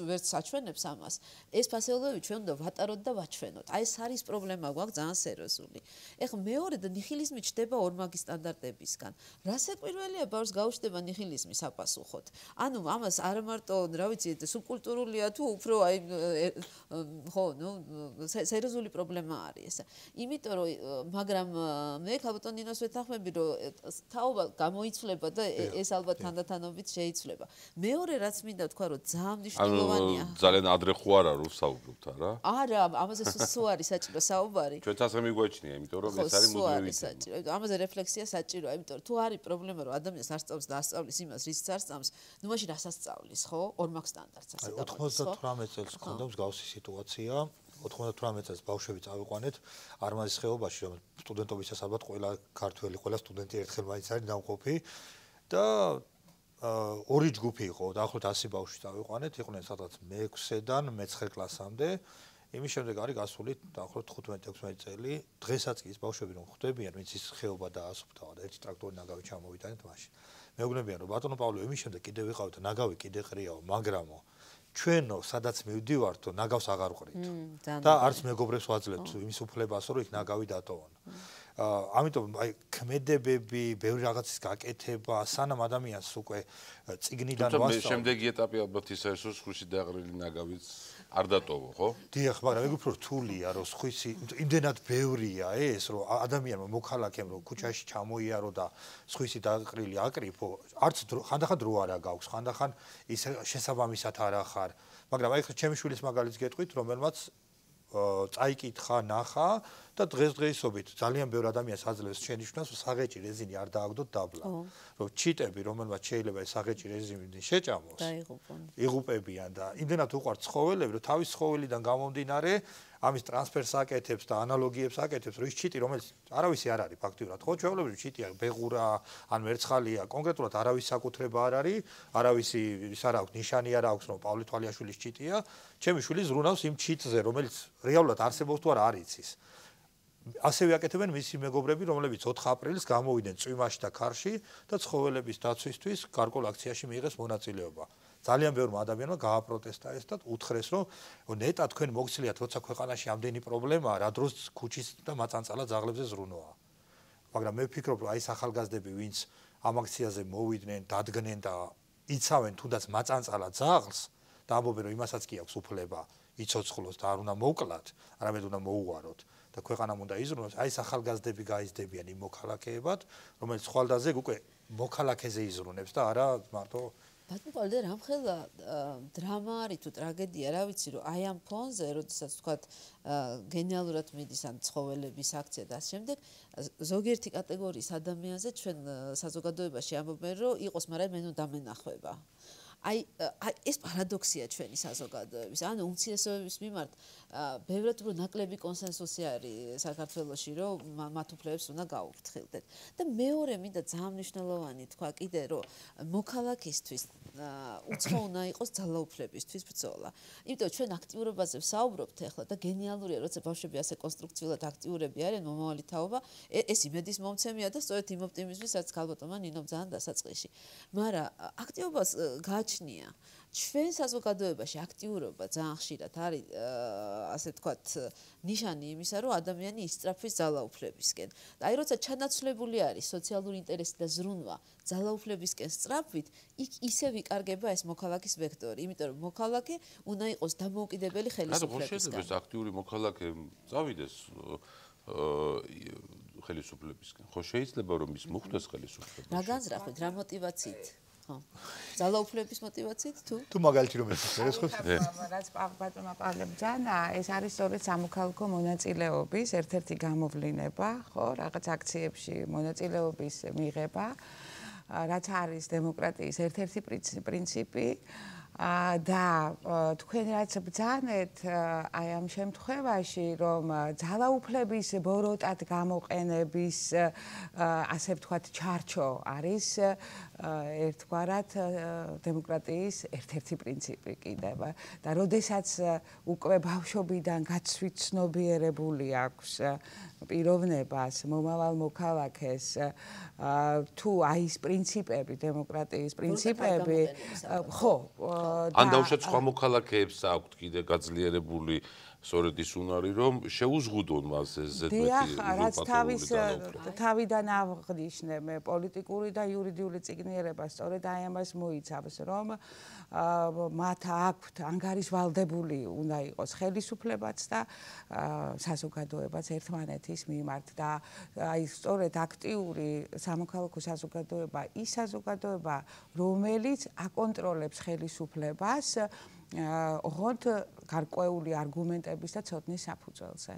ვერც საჩვენებს ამას. ეს ფასეულობები ჩვენ უნდა ვატაროთ და ვაჩვენოთ. აი ეს არის პრობლემა გვაქვს ძალიან სერიოზული. ეხლა მეორე და ნიჰილიზმი ჩდება ორმაგი სტანდარტებისგან. რა საკვირველია ბავშვს გაუჩნდება ნიჰილიზმი საპასუხოდ. ანუ ამას არა მარტო, რა ვიცი, სუბკულტურულია თუ უფრო აი ხო, ნუ სერიოზული პრობლემა არის ეს. იმიტომ რომ მაგრამ მე ქალბატონ ნინოს ვეთანხმები რომ თაობა გამოიცვლება და ეს ალბათ თანდათანობით შეიცვლება. მეორე რაც მინდა თქვა რომ ძალიან მნიშვნელოვანია. ძალიან ადრე ხო არა რომ საუბრობთ არა? არა, ამაზე სულ არის საჭირო საუბარი. ჩვენც ასე მიგვაჩნია, იმიტომ რომ ეს არის მუდმივი საჭირო. ამაზე რეფლექსია საჭიროა, იმიტომ რომ თუ არის პრობლემა რომ ადამიანს არ სწავს და ასწავლის იმას, რისიც არ სწამს, ნუ მაშინ რასაც სწავლის, ხო? ორმაგ სტანდარტს ასე გამოდის, ხო? 98 წელს ხონდა მსგავსი სიტუაცია. 98 წელს ბავშვები წავიყვანეთ არმაზის ხეობაში, რომ სტუდენტობისას ალბათ ყველა ქართველი, ყველა სტუდენტი ერთხელ მაინც არის დამყოფი და ორი ჯგუფი იყო, დაახლოებით 100 ბავშვი წავიყვანეთ, იყვნენ სადღაც მე-6-დან მე-9 კლასამდე. იმის შემდეგ არის გასული დაახლოებით 15-16 წელი. დღესაც კი ის ბავშვები რომ ხვდებიან, ვინც ის ხეობა დაასუფთავა და ერთი ტრაქტორი ნაგავი ჩამოვიტანეთ მაშინ. მეუბნებიან რომ ბატონო პავლე, იმის შემდეგ კიდე ვიყავით და ნაგავი კიდე ყრიაო, მაგრამო ჩვენო სადაც მივდივართ, ნაგავს აღარ ვყრით. და არც მეგობრებს ვაძლევთ იმის უფლებასო, რომ იქ ნაგავი დატოვონ. ამიტომ აი ქმედებები, ბევრი რაღაცის გაკეთება, სანამ ადამიანს უკვე წიგნიდან ვასწავლ. შემდეგი ეტაპი ალბათ ის არის, რომ სხვისი დაყრილი ნაგავიც არ დატოვო, ხო? დიახ, მაგრამ ეგ უფრო რთულია, რომ სხვისი იმდენად ბევრია ეს, რომ ადამიანმა მოქალაქემ რომ ქუჩაში ჩამოიარო და სხვისი დაყრილი აკრიფო, არც ხანდახან დრო არ აქვს, ხანდახან ის შესაბამისად არ ახარ. მაგრამ აი ჩემი შვილის მაგალითს გეტყვით, რომელმაც წაიკითხა, ნახა და დღესდღეობით ძალიან ბევრი ადამიანს აძლევს შენიშვნას, საღეჭი რეზინი არ დააგდოთ დაბლა. რომ ჩიტები, რომელმაც შეიძლება ეს საღეჭი რეზინი შეჭამოს, იღუპებიან და იმდენად უყვართ ცხოველები, რომ თავის ცხოველიდან გამომდინარე ამის ტრანსფერს აკეთებს და ანალოგიებს აკეთებს, რომ ის ჩიტი, რომელიც არავისი არ არის ფაქტიურად, ხო, ჩვეულებრივი ჩიტია, ბეღურა, ან მერცხალია, კონკრეტულად არავის საკუთრება არ არის, არავისი ის არ აქვს, ნიშანი არ აქვს, რომ პავლე თვალიაშვილის ჩიტია, ჩემი შვილი ზრუნავს იმ ჩიტზე, რომელიც რეალურად არსებობს თუ არა არ იცის. ასევე აკეთებენ მისი მეგობრები, რომლებიც 4 აპრილს გამოვიდნენ წვიმაში და ქარში და ცხოველების დაცვისთვის გარკვეულ აქციაში მიიღეს მონაწილეობა. ძალიან ბევრმა ადამიანმა გააპროტესტა ეს და უთხრეს, რომ ნეტა თქვენ მოგცლიათ, როცა ქვეყანაში ამდენი პრობლემაა, რა დროს ქუჩის და მაწანწალა ძაღლებზე ზრუნოა. მაგრამ მე ვფიქრობ, რომ აი ეს ახალგაზრდები, ვინც ამ აქციაზე მოვიდნენ, დადგნენ და იცავენ თუნდაც მაწანწალა ძაღლს და ამბობენ, რომ იმასაც კი აქვს უფლება იცოცხლოს და არ უნდა მოკლათ, არამედ უნდა მოუვაროთ. და ქვეყანამ უნდა იზრუნოს, აი ეს ახალგაზრდები გაიზრდებიან იმ მოქალაქეებად, რომელიც ხვალდაზე უკვე მოქალაქეზე იზრუნებს და არა მარტო ბატონო პავლე, რამხელა დრამა არის თუ ტრაგედია, რა ვიცი, რომ აი ამ ფონზე, როდესაც თქვათ გენიალურად მიდის ან ცხოველების აქცია და ამ შემდეგ ზოგიერთი კატეგორიის ადამიანზე ჩვენ საზოგადოებაში ამბობენ, რომ იყოს, მაგრამ მე ნუ დამენახვება. აი ეს პარადოქსია ჩვენი საზოგადოების, ანუ უმცირესობების მიმართ ბევრად უფრო ნაკლები კონსენსუსი არის საქართველოში, რომ მათ უფლებებს უნდა გაუფრთხილდეთ. და მეორე მინდა ძალიან მნიშვნელოვანი თქვა კიდე, რომ მოქალაქისთვის უცხო უნდა იყოს ძალაუფლებისთვის ბრძოლა. იმიტომ ჩვენ აქტიურობაზე ვსაუბრობთ ახლა და გენიალურია, როცა ბავშვები ასე კონსტრუქციულად აქტიურები არიან, მომავალი თაობა, ეს იმედის მომცემია და სწორედ იმ ოპტიმიზმის, რაც ქალბატონმა ნინომ ძალიან დასაწყისში. მაგრამ აქტიობას გააჩნია. ჩვენ საზოგადოებაში აქტიურობა ძალიან ხშირად არის ასე ვთქვათ ნიშანი იმისა, რომ ადამიანი ისწრაფვის ძალაუფლებისკენ. აი როცა ჩანაცვლებული არის სოციალური ინტერესი და ზრუნვა ძალაუფლებისკენ სწრაფვით, იქ ისევ იკარგება ეს მოქალაქის ვექტორი, იმიტომ რომ მოქალაქე უნდა იყოს დამოუკიდებელი ხელისუფლებისგან. რა შეიძლება ეს აქტიური მოქალაქე წავიდეს ხელისუფლებისკენ? ხო შეიძლება რომ ის მოხდეს ხელისუფლება? რა განზრახვით, რა мотиваციით? ძალაუფლების мотиваციით თუ მაგალითი რომ ეს ხო რაც ბატონმა პავლემ ბრძანა, ეს არის სწორედ სამოქალაქო მონაწილეობის ერთ-ერთი გამოვლინება, ხო, რაღაც აქციებში მონაწილეობის მიღება, რაც არის დემოკრატიის ერთ-ერთი პრინციპი. და თქვენ რაც ბრძანეთ აი ამ შემთხვევაში რომ ძალაუფლების ბოროტად გამოყენების ასე ვთქვათ ჩარჩო არის ერთგვარად დემოკრატიის ერთ-ერთი პრინციპი კიდევ და როდესაც უკვე ბავშვობიდან გაცვით ცნობიერებული აქვს პიროვნებას მომავალ მოქალაქეს თუ აი ეს პრინციპები დემოკრატიის პრინციპები ხო ან დაუშვათ სხვა მოქალაქეებს აქვთ კიდე გაძლიერებული სწორედ ის უნარი რომ შეუზღუდონ მას ეს ზედმეტი რაც თავიდან აღნიშნე მე პოლიტიკური და იურიდიული წიგნიერება სწორედ აი ამას მოიცავს რომ მათ აქვთ ანგარიშვალდებული უნდა იყოს ხელისუფლებაც და საზოგადოებაც ერთმანეთის მიმართ და აი სწორედ აქტიური სამოქალაქო საზოგადოება ის საზოგადოება რომელიც აკონტროლებს ხელისუფლებას ოღონდ გარკვეული არგუმენტების და ცოდნის საფუძველზე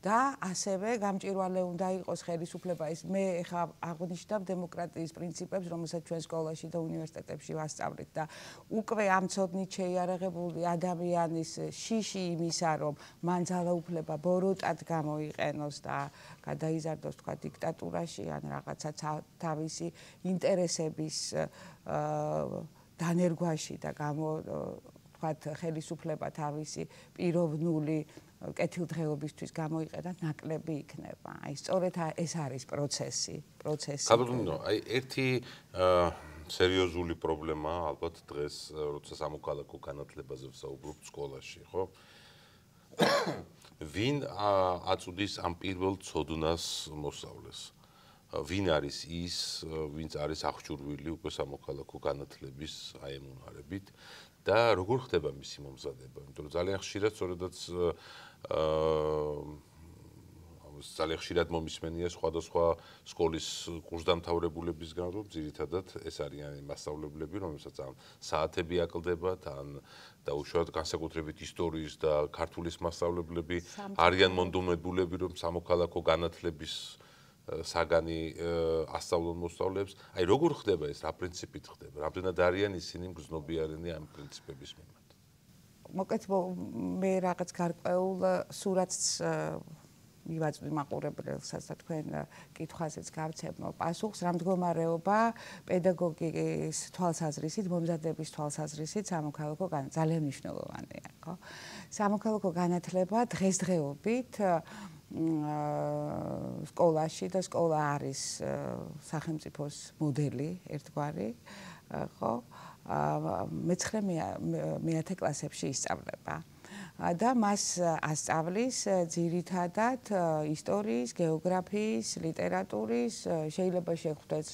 და ასევე გამჭვირვალე უნდა იყოს ხელისუფლება ის მე ხა აღნიშნავ დემოკრატიის პრინციპებს რომელსაც ჩვენ სკოლაში და უნივერსიტეტებში ვასწავლით და უკვე ამ ცოდნით შეიარაღებული ადამიანის შიში იმისა რომ მან ძალაუფლება ბოროტად გამოიყენოს და გადაიზარდოს თქვა დიქტატურაში ან რაღაცა თავისი ინტერესების დანერგვაში და თქვათ ხელისუფლება თავისი პიროვნული კეთილდღეობისთვის გამოიყენა ნაკლები იქნება. აი სწორედ ეს არის პროცესი. ხალხო, აი ერთი სერიოზული პრობლემა ალბათ დღეს როცა სამოქალაქო განათლებაზე ვსაუბრობთ სკოლაში, ხო? ვინ აწუდის ამ პირველ ცოდნას მოსავლეს? ვინ არის ის, ვინც არის აღჭურვილი უკვე სამოქალაქო განათლების აი ამ უნარებით? და როგორ ხდება მისი მომზადება? იმიტომ რომ ძალიან ხშირად სწორედაც ძალიან ხშირად მომისმენია სხვადასხვა სკოლის კურსდამთავრებულებისგან, რომ ძირითადად ეს არიან მასწავლებლები, რომელსაც ამ საათები აკლდებათ, ან დაუშვათ განსაკუთრებით ისტორიის და ქართულის მასწავლებლები არიან მონდომებულები, რომ სამოქალაქო განათლების საგანი ასწავლონ მოსწავლეებს. აი როგორ ხდება ეს, რა პრინციპით ხდება? რამდენად არიან ისინი მგრძნობიარენი ამ პრინციპების მიმართ? მოკეთ მე რაღაც გარკვეულ სურათს მივაწვდი მაყურებელსაც და თქვენ კითხვაზეც გავცემ პასუხს, რა მდგომარეობა პედაგოგიკის თვალსაზრისით, მომზადების თვალსაზრისით სამოქალაქო ძალიან მნიშვნელოვანია, ხო? სამოქალაქო განათლება დღესდღეობით სკოლაში და სკოლა არის სახელმწიფოს მოდელი ერთგვარი, ხო? მე-9-მე-10 კლასებში ისწავლება. და მას ასწავლის ძირითადად ისტორიის, გეოგრაფიის, ლიტერატურის, შეიძლება შეხვდეს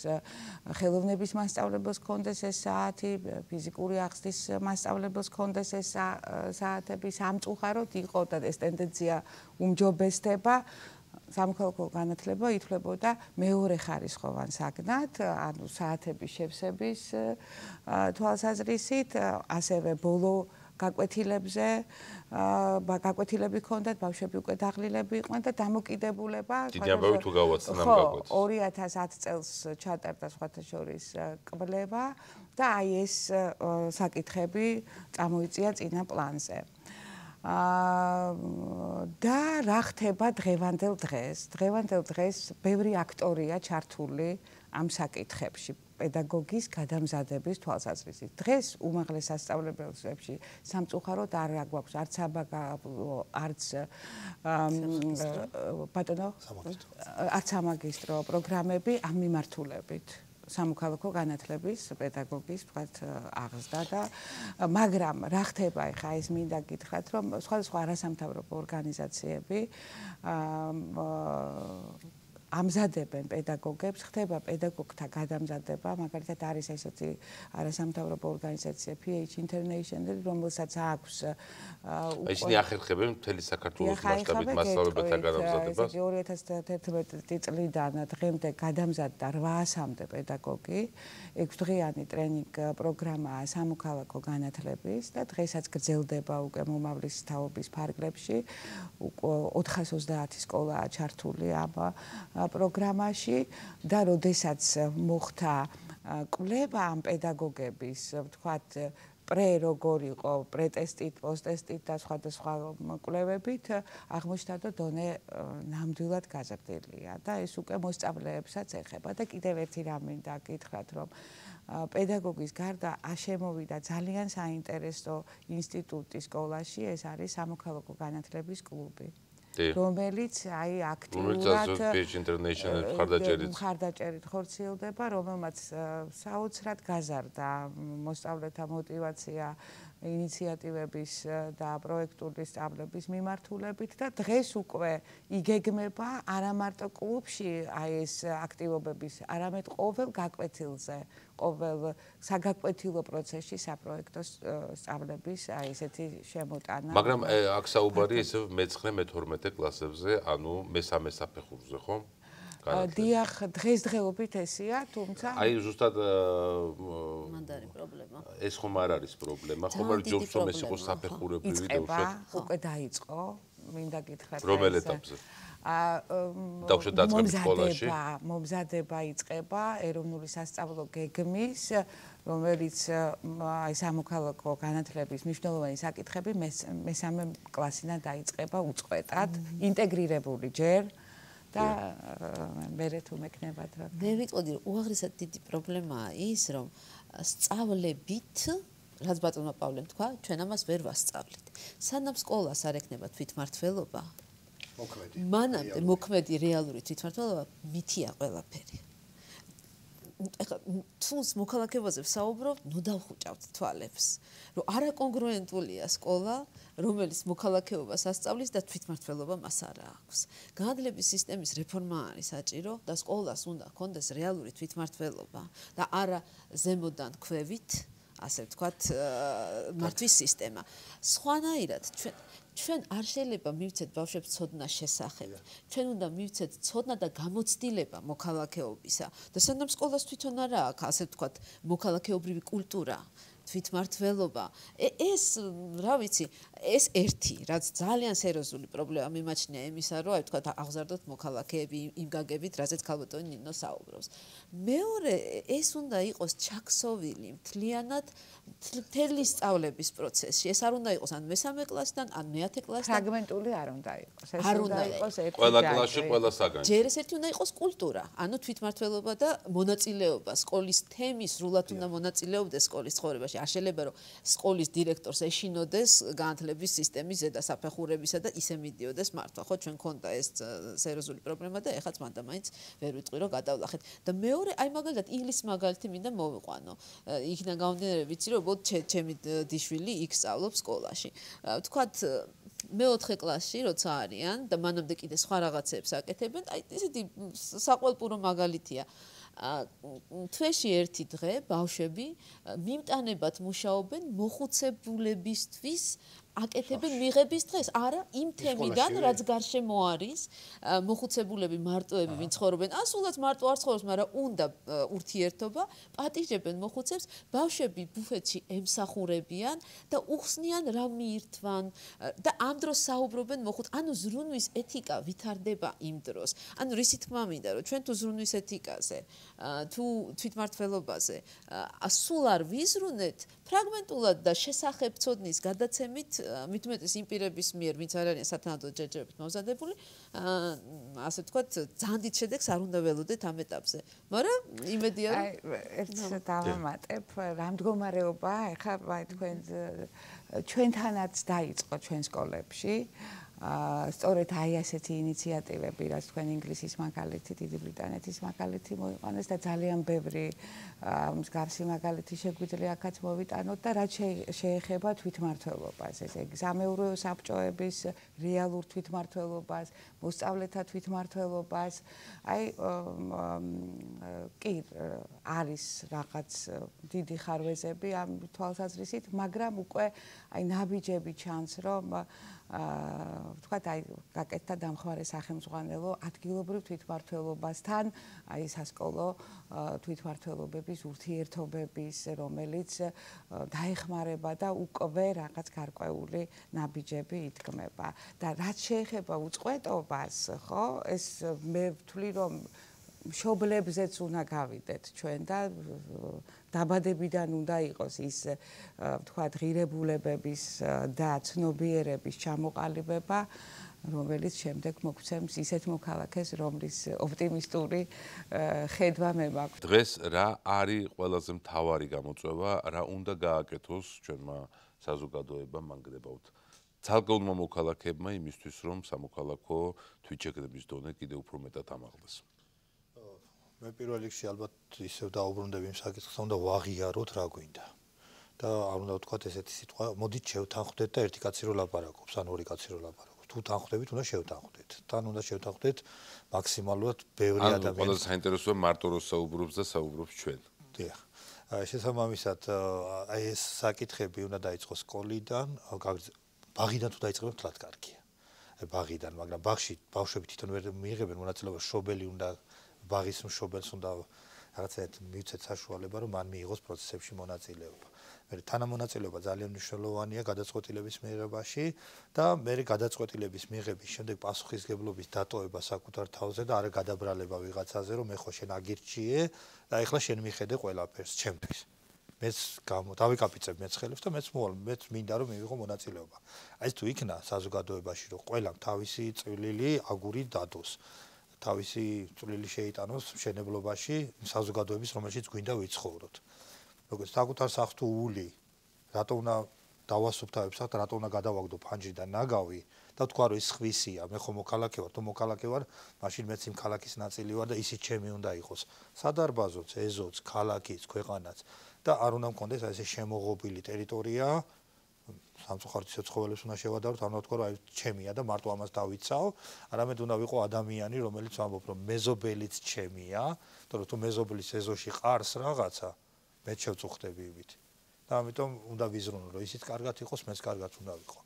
ხელოვნების მასწავლებელს კონდეს ეს საათი, ფიზიკური აღზრდის მასწავლებელს კონდეს ეს საათები, სამწუხაროდ იყო და ეს ტენდენცია უმჯობესდება. სამოქალაქო განათლება ითვლებოდა მეორე ხარისხოვან საგნად, ანუ საათების შევსების თვალსაზრისით, ასევე ბოლო გაკვეთილებზე გაკვეთილები ჰქონდათ, ბავშვები უკვე დაღლილები იყვნენ და დამოკიდებულება დიდი ამბავი თუ გავაცნო ამ გაკვეთილს. 2010 წელს ჩატარდა სხვათა შორის კვლევა და აი ეს საკითხები წამოიწია წინა პლანზე. და რა ხდება დღევანდელ დღეს? დღევანდელ დღეს ბევრი აქტორია ჩართული ამ საკითხებში. პედაგოგის გადამზადების თვალსაზრისით. დღეს უმაღლეს სასწავლებლებში სამწუხაროდ არ გვაქვს არც არც ბატონო არც სამაგისტრო პროგრამები ამ მიმართულებით. სამოქალაქო განათლების პედაგოგის თქვათ აღზრდა და მაგრამ რა ხდება ახლა ეს მინდა გითხრათ რომ სხვადასხვა არასამთავრობო ორგანიზაციები ამზადებენ პედაგოგებს, ხდება პედაგოგთა გადამზადება, მაგალითად არის ესეთი არასამთავრობო ორგანიზაცია PH International, რომელსაც აქვს ისინი ახერხებენ მთელი საქართველოს მასშტაბით მასწავლებელთა გადამზადებას. 2011 წლიდან დღემდე გადამზადდა 800-მდე პედაგოგი, 6დღიანი ტრენინგ პროგრამაა სამოქალაქო განათლების და დღესაც გრძელდება უკვე მომავლის თაობის ფარგლებში. 430 სკოლაა ჩართული ამ პროგრამაში და როდესაც მოხდა კვლევა ამ პედაგოგების, ვთქვათ, როგორ იყო პრეტესტით, პოსტესტით და სხვადასხვა კვლევებით აღმოჩნდა, რომ დონე ნამდვილად გაზრდილია და ეს უკვე მოსწავლეებსაც ეხება და კიდევ ერთი რამ მინდა გითხრათ, რომ პედაგოგის გარდა შემოვიდა ძალიან საინტერესო ინსტიტუტი სკოლაში, ეს არის სამოქალაქო განათლების კლუბი. რომელიც აი აქტიურად მხარდაჭერით ხორციელდება, რომელმაც საოცრად გაზარდა მოსწავლეთა мотиваცია ინიციატივების და პროექტული სწავლების მიმართულებით და დღეს უკვე იგეგმება არა მარტო კლუბში აი ეს აქტივობების, არამედ ყოველ გაკვეთილზე, ყოველ საგაკვეთილო პროცესში საპროექტო სწავლების აი ესეთი შემოტანა. მაგრამ აქ საუბარია ისევ მე-9-მე-12 კლასებზე, ანუ მე-3 საფეხურზე, ხო? დიახ, დღესდღეობით ესეა, თუმცა აი ზუსტად მანდარი პრობლემა. ეს ხომ არ არის პრობლემა, ხომ არ ჯობს რომ ეს იყოს საფეხურებრივი და უშუალოდ უკვე დაიწყო, მინდა გითხრათ. რომელ ეტაპზე? დავუშვათ დაწყების სკოლაში. მომზადება იწყება ეროვნული სასწავლო გეგმის, რომელიც აი სამოქალაქო განათლების მნიშვნელოვანი საკითხები მე-3 კლასიდან დაიწყება უწყვეტად, ინტეგრირებული ჯერ და მერე თუ მექნებათ რა. მე ვიტყოდი, რომ უაღრესად დიდი პრობლემაა ის, რომ სწავლებით, რაც ბატონმა პავლემ თქვა, ჩვენ ამას ვერ ვასწავლით. სანამ სკოლას არ ექნება თვითმმართველობა, მანამდე მოქმედი რეალური თვითმმართველობა მითია ყველაფერი. ეხლა თუ მოქალაქეობაზე ვსაუბრობ, ნუ დავხუჭავთ თვალებს, რომ არაკონგრუენტულია სკოლა, რომელიც მოქალაქეობას ასწავლის და თვითმმართველობა მას არ აქვს. განათლების სისტემის რეფორმა არის საჭირო და სკოლას უნდა ჰქონდეს რეალური თვითმმართველობა და არა ზემოდან ქვევით, ასე ვთქვათ, მართვის სისტემა. სხვანაირად ჩვენ არ შეიძლება მივცეთ ბავშვებს ცოდნა შესახებ. ჩვენ უნდა მივცეთ ცოდნა და გამოცდილება მოქალაქეობისა და სანამ სკოლას თვითონ არ აქვს, ასე ვთქვათ, მოქალაქეობრივი კულტურა, თვითმმართველობა. ეს, რა ვიცი, ეს ერთი, რაც ძალიან სერიოზული პრობლემა მიმაჩნია იმისა, რომ აი ვთქვათ, აღზარდოთ მოქალაქეები იმ გაგებით, რაზეც ქალბატონი ნინო საუბრობს. მეორე, ეს უნდა იყოს ჩაქსოვილი მთლიანად მთელი სწავლების პროცესში. ეს არ უნდა იყოს ან მე-3 კლასიდან, ან მე-10 კლასიდან. ფრაგმენტული არ უნდა იყოს. ეს უნდა იყოს ერთი. ყველა კლასში, ყველა საგანში. ჯერ ეს ერთი უნდა იყოს კულტურა, ანუ თვითმმართველობა და მონაწილეობა. სკოლის თემის სრულად უნდა მონაწილეობდეს სკოლის ცხოვრებაში. არ შეიძლება რომ სკოლის დირექტორს ეშინოდეს განათლების სისტემის ზედა საფეხურებისა და ისე მიდიოდეს მართვა. ხო, ჩვენ ქონდა ეს სერიოზული პრობლემა და ეხაც მანდ-მაინც ვერ ვიტყვი რომ გადავლახეთ. და მეორე, აი მაგალითად ინგლისის მაგალითი მინდა მოვიყვანო. იქიდან გამომდინარე ვიცი რომ ბოდ ჩემი დიშვილი იქ სწავლობს სკოლაში. ვთქვათ მე-4 კლასში როცა არიან და მანამდე კიდე სხვა რაღაცებს აკეთებენ, აი ესეთი საყვალპურო მაგალითია. თვეში ერთი დღე ბავშვები მიმტანებად მუშაობენ მოხუცებულებისთვის აკეთებენ მიღების დღეს, არა იმ თემიდან, რაც გარშემო არის, მოხუცებულები მარტოები ვინ ცხოვრობენ, ასულად მარტო არ ცხოვრობს, მაგრამ უნდა ურთიერთობა, პატიჟებენ მოხუცებს, ბავშვები ბუფეტში ემსახურებიან და უხსნიან რა მიირთვან და ამ დროს საუბრობენ ანუ ზრუნვის ეთიკა ვითარდება იმ დროს. ანუ რისი თქმა მინდა, რომ ჩვენ თუ ზრუნვის ეთიკაზე, თუ თვითმმართველობაზე სულ არ ვიზრუნეთ, ფრაგმენტულად და შესახებცოდნის გადაცემით მით უმეტეს იმ პირების მიერ, ვინც არ არიან სათანადო ჯერჯერობით მომზადებული, ასე ვთქვათ, ძალიან დიდ შედეგს არ უნდა ველოდეთ ამ ეტაპზე. მაგრამ იმედია რომ ერთს დავამატებ, რა მდგომარეობა, ეხლა აი თქვენ ჩვენთანაც დაიწყო ჩვენ სკოლებში. სწორედ აი ასეთი ინიციატივები, რაც თქვენ ინგლისის მაგალითი, დიდი ბრიტანეთის მაგალითი მოიყვანეს და ძალიან ბევრი მსგავსი მაგალითი შეგვიძლია აქაც მოვიტანოთ და რაც შეეხება თვითმმართველობას, ესე იგი სამეურვეო საბჭოების რეალურ თვითმმართველობას, მოსწავლეთა თვითმმართველობას, აი კი არის რაღაც დიდი ხარვეზები ამ თვალსაზრისით, მაგრამ უკვე აი ნაბიჯები ჩანს, რომ ვთქვათ, აი გაკეთდა დამხმარე სახელმძღვანელო ადგილობრივ თვითმმართველობასთან, აი სასკოლო თვითმმართველობების ურთიერთობების, რომელიც დაეხმარება და უკვე რაღაც გარკვეული ნაბიჯები იდგმება. და რაც შეეხება უწყვეტობას, ხო, ეს მე ვთვლი, რომ მშობლებზეც უნდა გავიდეთ ჩვენ და დაბადებიდან უნდა იყოს ის ვთქვათ ღირებულებების და ცნობიერების ჩამოყალიბება, რომელიც შემდეგ მოგცემს ისეთ მოქალაქეს, რომლის ოპტიმისტური ხედვა მე მაქვს. დღეს რა არის ყველაზე მთავარი გამოწვევა, რა უნდა გააკეთოს ჩვენმა საზოგადოებამ, მანგრებავთ ცალკეულმა მოქალაქეებმა იმისთვის, რომ სამოქალაქო თვითშეგნების დონე კიდევ უფრო მეტად ამაღლდეს. მე პირველ რიგში ალბათ ისევ დაუბრუნდები იმ საკითხს, უნდა ვაღიაროთ რა გვინდა. და არ უნდა ვთქვათ ესეთი სიტყვა, მოდით შევთანხმდეთ და ერთი კაცი რო ლაპარაკობს, ან ორი კაცი რო ლაპარაკობს. თუ თანხმდებით, უნდა შევთანხმდეთ. თან უნდა შევთანხმდეთ მაქსიმალურად ბევრი ადამიანი. ანუ ყველაზე საინტერესოა მარტო რო საუბრობს და საუბრობს ჩვენ. დიახ. შესაბამისად, აი ეს საკითხები უნდა დაიწყოს სკოლიდან, ბაღიდან თუ დაიწყებთ, თლად კარგია. ბაღიდან, მაგრამ ბაღში ბავშვები თვითონ ვერ მიიღებენ მონაწილეობას, შობელი უნდა ბაღის მშობელს უნდა რაღაცა მივცეთ საშუალება, რომ მან მიიღოს პროცესებში მონაწილეობა. თანამონაწილეობა ძალიან მნიშვნელოვანია გადაწყვეტილების მიღებაში და მე გადაწყვეტილების მიღების შემდეგ პასუხისგებლობის დატოვება საკუთარ თავზე და არა გადაბრალება ვიღაცაზე, რომ მე ხო შენ აგირჩიე და ეხლა შენ მიხედე ყველაფერს ჩემთვის. მეც დავიკაპიცებ მეცხელებს და მეც მინდა რომ მივიღო მონაწილეობა. აი ეს თუ იქნა საზოგადოებაში რომ ყველამ თავისი წვლილი აგური დადოს. თავისი წვლილი შეიტანოს მშენებლობაში საზოგადოების რომელშიც გვინდა ვიცხოვროთ. როგორც საკუთარ სახლს თუ ული, რატო უნდა დავასუფთავებ სახლს, რატო უნდა გადავაგდო ფანჯრი და ნაგავი და თქვა რომ ის ხვისია, მე ხო მოქალაქე ვარ, თუ მოქალაქე ვარ, მაშინ მეც იმ ქალაქის ნაწილი ვარ და ისიც ჩემი უნდა იყოს. სადარბაზოც, ეზოც, ქალაქიც, ქვეყანაც და არ უნდა მქონდეს აი ესე შემოღობილი ტერიტორია, სამწუხაროდ ცხოველებს უნდა შევადაროთ, არ უნდა თქვა რომ აი ჩემია და მარტო ამას დავიცავ, არამედ უნდა ვიყო ადამიანი, რომელიც ვამბობ რომ მეზობელიც ჩემია, თორემ თუ მეზობლის ეზოში ყარს რაღაცა მე შევწუხდები იმით. და ამიტომ უნდა ვიზრუნო, რომ ისიც კარგად იყოს, მეც კარგად უნდა ვიყო.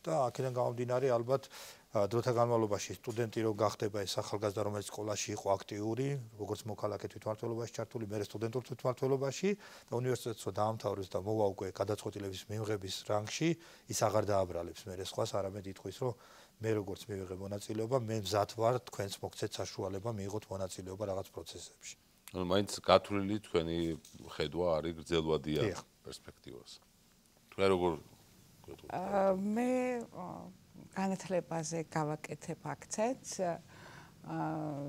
და აქედან გამომდინარე, ალბათ დროთა განმავლობაში სტუდენტი რო გახდება ეს ახალგაზრდა, რომელიც სკოლაში იყო აქტიური, როგორც მოქალაქე თვითმმართველობაში ჩართული, მე სტუდენტურ თვითმმართველობაში და უნივერსიტეტს რო დაამთავრებს და მოვა უკვე გადაწყვეტილების მიღების რანგში, ის აღარ დააბრალებს მე სხვას, არამედ იტყვის, რომ მე როგორც მივიღე მონაწილეობა, მე მზად ვარ თქვენს მოგცეთ საშუალება მიიღოთ მონაწილეობა რაღაც პროცესებში. ანუ მაინც გათვლილი თქვენი ხედვა არის გრძელვადიან პერსპექტივას. თქვენ როგორ მე განათლებაზე გავაკეთებ აქცენტს,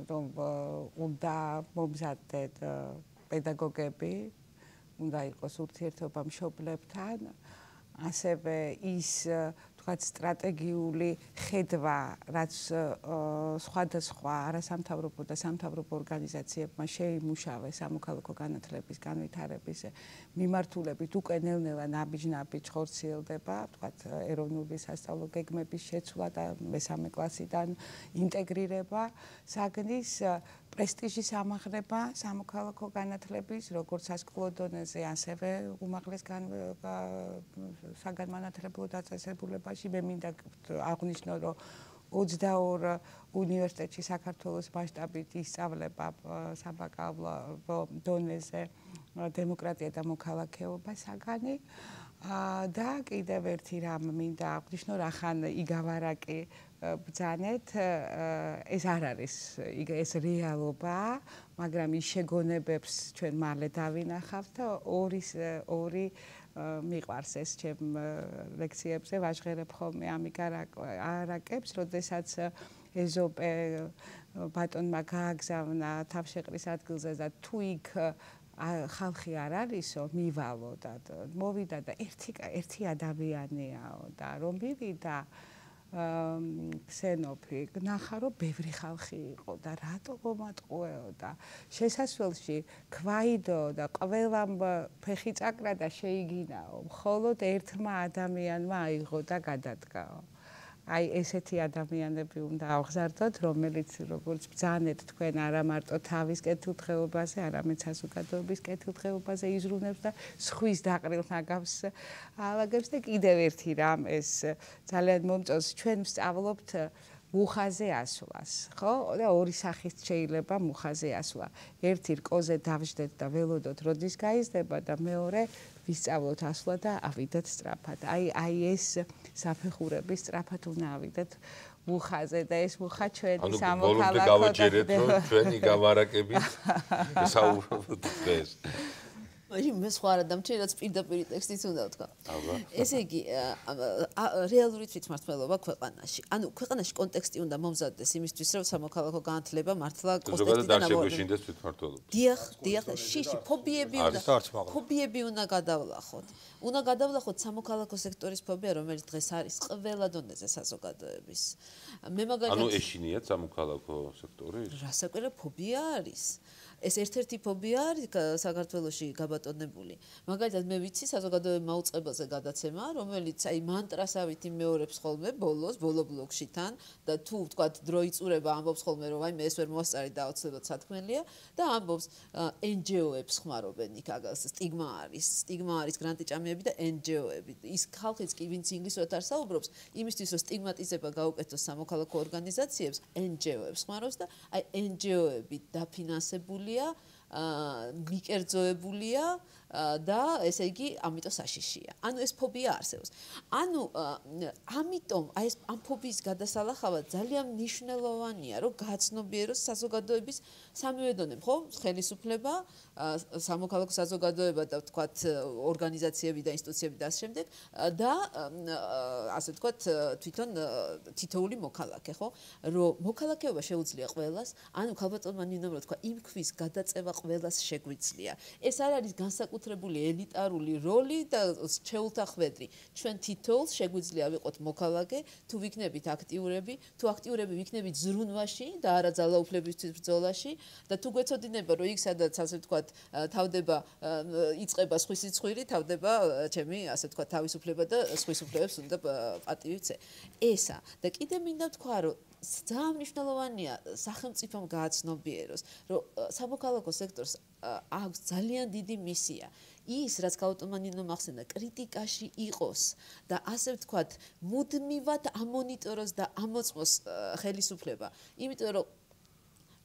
რომ უნდა მომზადდეთ პედაგოგები, უნდა იყოს ურთიერთობა მშობლებთან, ასევე ის თქვათ სტრატეგიული ხედვა, რაც სხვადასხვა არასამთავრობო და სამთავრობო ორგანიზაციებმა შეიმუშავეს სამოქალაქო განათლების განვითარების მიმართულებით უკვე ნელ-ნელა ნაბიჯ-ნაბიჯ ხორციელდება, თქვათ ეროვნული სასწავლო გეგმების შეცვლა და მესამე კლასიდან ინტეგრირება საგნის პრესტიჟის ამაღლება სამოქალაქო განათლების როგორც სასკოლო დონეზე, ასევე უმაღლეს საგანმანათლებლო დაწესებულებაში. მე მინდა აღვნიშნო, რომ 22 უნივერსიტეტში საქართველოს მასშტაბით ისწავლება საბაკალავრო დონეზე დემოკრატია და მოქალაქეობა საგანი. და კიდევ ერთი რამ მინდა აღვნიშნო, რახან იგავარაკი ბრძანეთ, ეს არ არის ეს რეალობა, მაგრამ ის შეგონებებს ჩვენ მალე დავინახავთ და ორი მიყვარს ეს ჩემ ლექციებზე ვაჟღერებ ხოლმე ამიგარაკებს, როდესაც ეზოპე ბატონმა გააგზავნა თავშეყრის ადგილზე და თუ იქ ხალხი არ არისო, მივალო და მოვიდა და ერთი ადამიანიაო და რომ მივიდა ქსენოფი, ნახა რომ ბევრი ხალხი იყო და რატო მომატყუეო და შესასვლელში ქვაიდო და ყველამ ფეხი წაკრა და შეიგინაო, მხოლოდ ერთმა ადამიანმა აიღო და გადადგაო. აი ესეთი ადამიანები უნდა ავღზარდოთ, რომელიც როგორც ბრძანეთ თქვენ არა მარტო თავის კეთილდღეობაზე, არამედ საზოგადოების კეთილდღეობაზე იზრუნებს და სხვის დაყრილ ნაგავს ალაგებს და კიდევ ერთი რამ ეს ძალიან მომწონს, ჩვენ ვსწავლობთ მუხაზე ასვლას, ხო? და ორი სახით შეიძლება მუხაზე ასვლა. ერთი რკოზე დავждეთ და ველოდოთ როდის გაიზრდება და მეორე ვისწავლოთ ასვლა და ავიდეთ სწრაფად. აი ეს საფეხურები სწრაფად უნდა ავიდეთ მუხაზე და ეს მუხა ჩვენი სამოქალაქო და გავაჯერეთ რომ ჩვენი გავარაკებით ესაუბროთ დღეს. აი მე სხვა რა დამჭირած პირდაპირ ტექსტიც უნდა ვთქვა. ესე იგი რეალური თვითმმართველობა ქვეყანაში. ანუ ქვეყანაში კონტექსტი უნდა მომზადდეს იმისთვის რომ სამოქალაქო განათლება მართლა კონტექსტიდან აღგვეშინდეს თვითმმართველობა. დიახ, შიში ფობიები უნდა გადავლახოთ. უნდა გადავლახოთ სამოქალაქო სექტორის ფობია, რომელიც დღეს არის ყველა დონეზე საზოგადოების. მე მაგალითად ანუ ეშინიათ სამოქალაქო სექტორი? რასაკვირა ფობია არის. ეს ერთ-ერთი ფობია არის საქართველოში გაბატონებული. მაგალითად მე ვიცი საზოგადოებრივ მაუწყებელზე გადაცემა, რომელიც აი მანტრასავით იმეორებს ხოლმე ბოლო ბლოკში თან და თუ ვთქვათ დრო იწურება ამბობს ხოლმე რომ აი მე ეს ვერ მოასწარი და აუცილებლად სათქმელია და ამბობს NGO-ებს ხმარობენ იქ სტიგმა არის გრანტი ჭამიები და NGO-ები. ის ხალხიც კი ვინც ინგლისურად არ საუბრობს, იმისთვის რომ სტიგმატიზება გაუკეთოს სამოქალაქო ორგანიზაციებს, NGO-ებს ხმარობს და აი NGO-ები დაფინანსებული მიკერძოებულია და ესე იგი ამიტომ საშიშია. ანუ ეს ფობია არსებობს. ანუ ამიტომ აი ეს ამ ფობიის გადასალახავად ძალიან მნიშვნელოვანია რომ გააცნობიეროს საზოგადოების სამივე დონემ, ხო? ხელისუფლება, სამოქალაქო საზოგადოება და ვთქვათ ორგანიზაციები და ინსტიტუციები და ასე შემდეგ და ასე ვთქვათ თვითონ თითოეული მოქალაქე, ხო? რომ მოქალაქეობა შეუძლია ყველას, ანუ ქალბატონმა ნინომ რა თქვა, იმ ქვის გადაწევა ყველას შეგვიძლია. ეს არ არის განსაკუთრებული ელიტარული როლი და შეულთა ხვედრი. ჩვენ თითოეულს შეგვიძლია ვიყოთ მოქალაქე, თუ ვიქნებით აქტიურები, თუ აქტიურები ვიქნებით ზრუნვაში და არა ძალაუფლებისთვის ბრძოლაში და თუ გვეცოდინება რომ იქ სადაც ასე ვთქვათ თავდება იწყება სხვის სიცხვირი, თავდება ჩემი ასე ვთქვათ თავისუფლება და სხვის უფლებებს უნდა პატივიცე. ესა და კიდე მინდა ვთქვა რომ ძალიან მნიშვნელოვანია სახელმწიფომ გააცნობიეროს, რომ სამოქალაქო სექტორს აქვს ძალიან დიდი მისია. ის, რაც გაუტომანინო მახსენდა, კრიტიკაში იყოს და ასე ვთქვათ, მუდმივად ამონიტოროს და ამოწმოს ხელისუფლება. იმიტომ რომ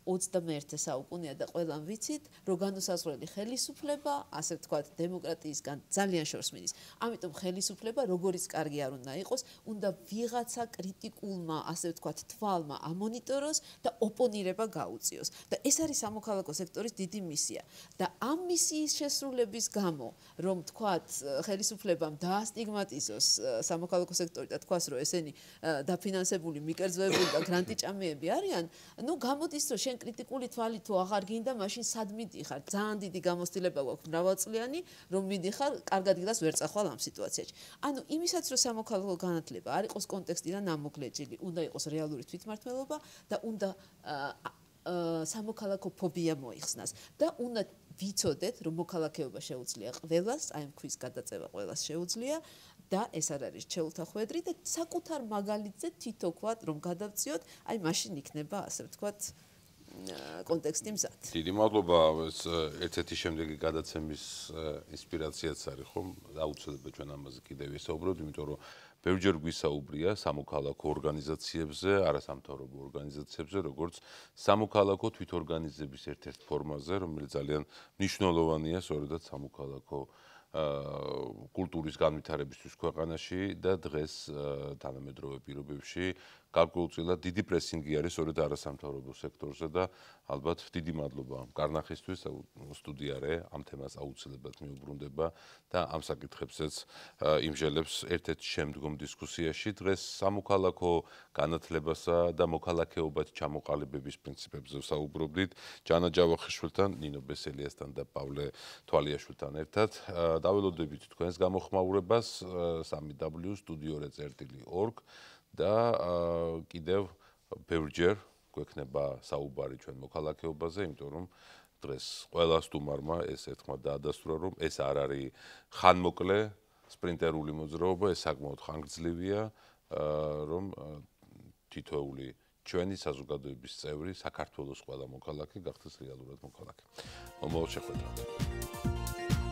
21 საუკუნეა და ყველამ ვიცით, რომ განუსაზღვრელი ხელისუფლება, ასე ვთქვათ, დემოკრატიისგან ძალიან შორს მიდის. ამიტომ ხელისუფლება, როგორიც კარგი არ უნდა იყოს, უნდა ვიღაცა კრიტიკულმა, ასე ვთქვათ, თვალმა ამონიტოროს და ოპონირება გაუწიოს. და ეს არის სამოქალაქო სექტორის დიდი მისია. და ამ მისიის შესრულების გამო, რომ ვთქვათ, ხელისუფლებამ დაასტიგმატიზოს სამოქალაქო სექტორი და თქვას, რომ ესენი დაფინანსებული, მიკერძოებული და გრანტიჭამიები არიან, ნუ გამოდის, რომ კრიტიკული თვალი თუ აღარ გინდა, მაშინ სად მიდიხარ? ძალიან დიდი გამოცდილება გვაქვს მრავალწლიანი, რომ მიდიხარ, კარგად გიდას ვერ წახვალ ამ სიტუაციაში. ანუ იმისაც, რომ სამოქალაქო განათლება არ იყოს კონტექსტიდან ამოკლეჭილი, უნდა იყოს რეალური თვითმმართველობა და უნდა სამოქალაქო ფობია მოიხსნას და უნდა ვიცოდეთ, რომ მოქალაქეობა შეუძლია ყველას, აი ამ ქვის გადაწევა ყველას შეუძლია და ეს არ არის შეულთა ხვედრი და საკუთარ მაგალითზე თითო ქვათ რომ გადავწიოთ, აი მაშინ იქნება, ასე ვთქვათ, კონტექსტი მზად. დიდი მადლობა ეს ერთ-ერთი შემდეგი გადაცემის ინსპირაციაც არის ხომ? აუცილებლად ჩვენ ამაზე კიდევ ვისაუბროთ, იმიტომ რომ ბევრჯერ გვისაუბრია სამოქალაქო ორგანიზაციებზე, არასამთავრობო ორგანიზაციებზე, როგორც სამოქალაქო თვითორგანიზების ერთ-ერთ ფორმაზე, რომელიც ძალიან მნიშვნელოვანია სწორედად სამოქალაქო კულტურის განვითარებისთვის ქვეყანაში და დღეს თანამედროვე პირობებში გარკვეულწილად დიდი პრესინგი არის სწორედ არასამთავრობო სექტორზე და ალბათ დიდი მადლობა კარნახისთვის სტუდიარე ამ თემას აუცილებლად მიუბრუნდება და ამ საკითხებსაც იმჟელებს ერთ-ერთ შემდგომ დისკუსიაში დღეს სამოქალაქო განათლებასა და მოქალაქეობად ჩამოყალიბების პრინციპებზე ვსაუბრობდით ჯანა ჯავახიშვილთან, ნინო ბესელიასთან და პავლე თვალიაშვილთან ერთად. დაველოდებით თქვენს გამოხმაურებას www.studio.org და კიდევ ბევრჯერ გვექნება საუბარი ჩვენ მოქალაქეობაზე, იმიტომ რომ დღეს ყველა სტუმარმა ეს ერთხმად დაადასტურა, რომ ეს არ არის ხანმოკლე სპრინტერული მოძრაობა, ეს საკმაოდ ხანგრძლივია, რომ თითოეული ჩვენი საზოგადოების წევრი, საქართველოს ყველა მოქალაქე გახდეს რეალურად მოქალაქე. მომავალ შეხვედრამდე.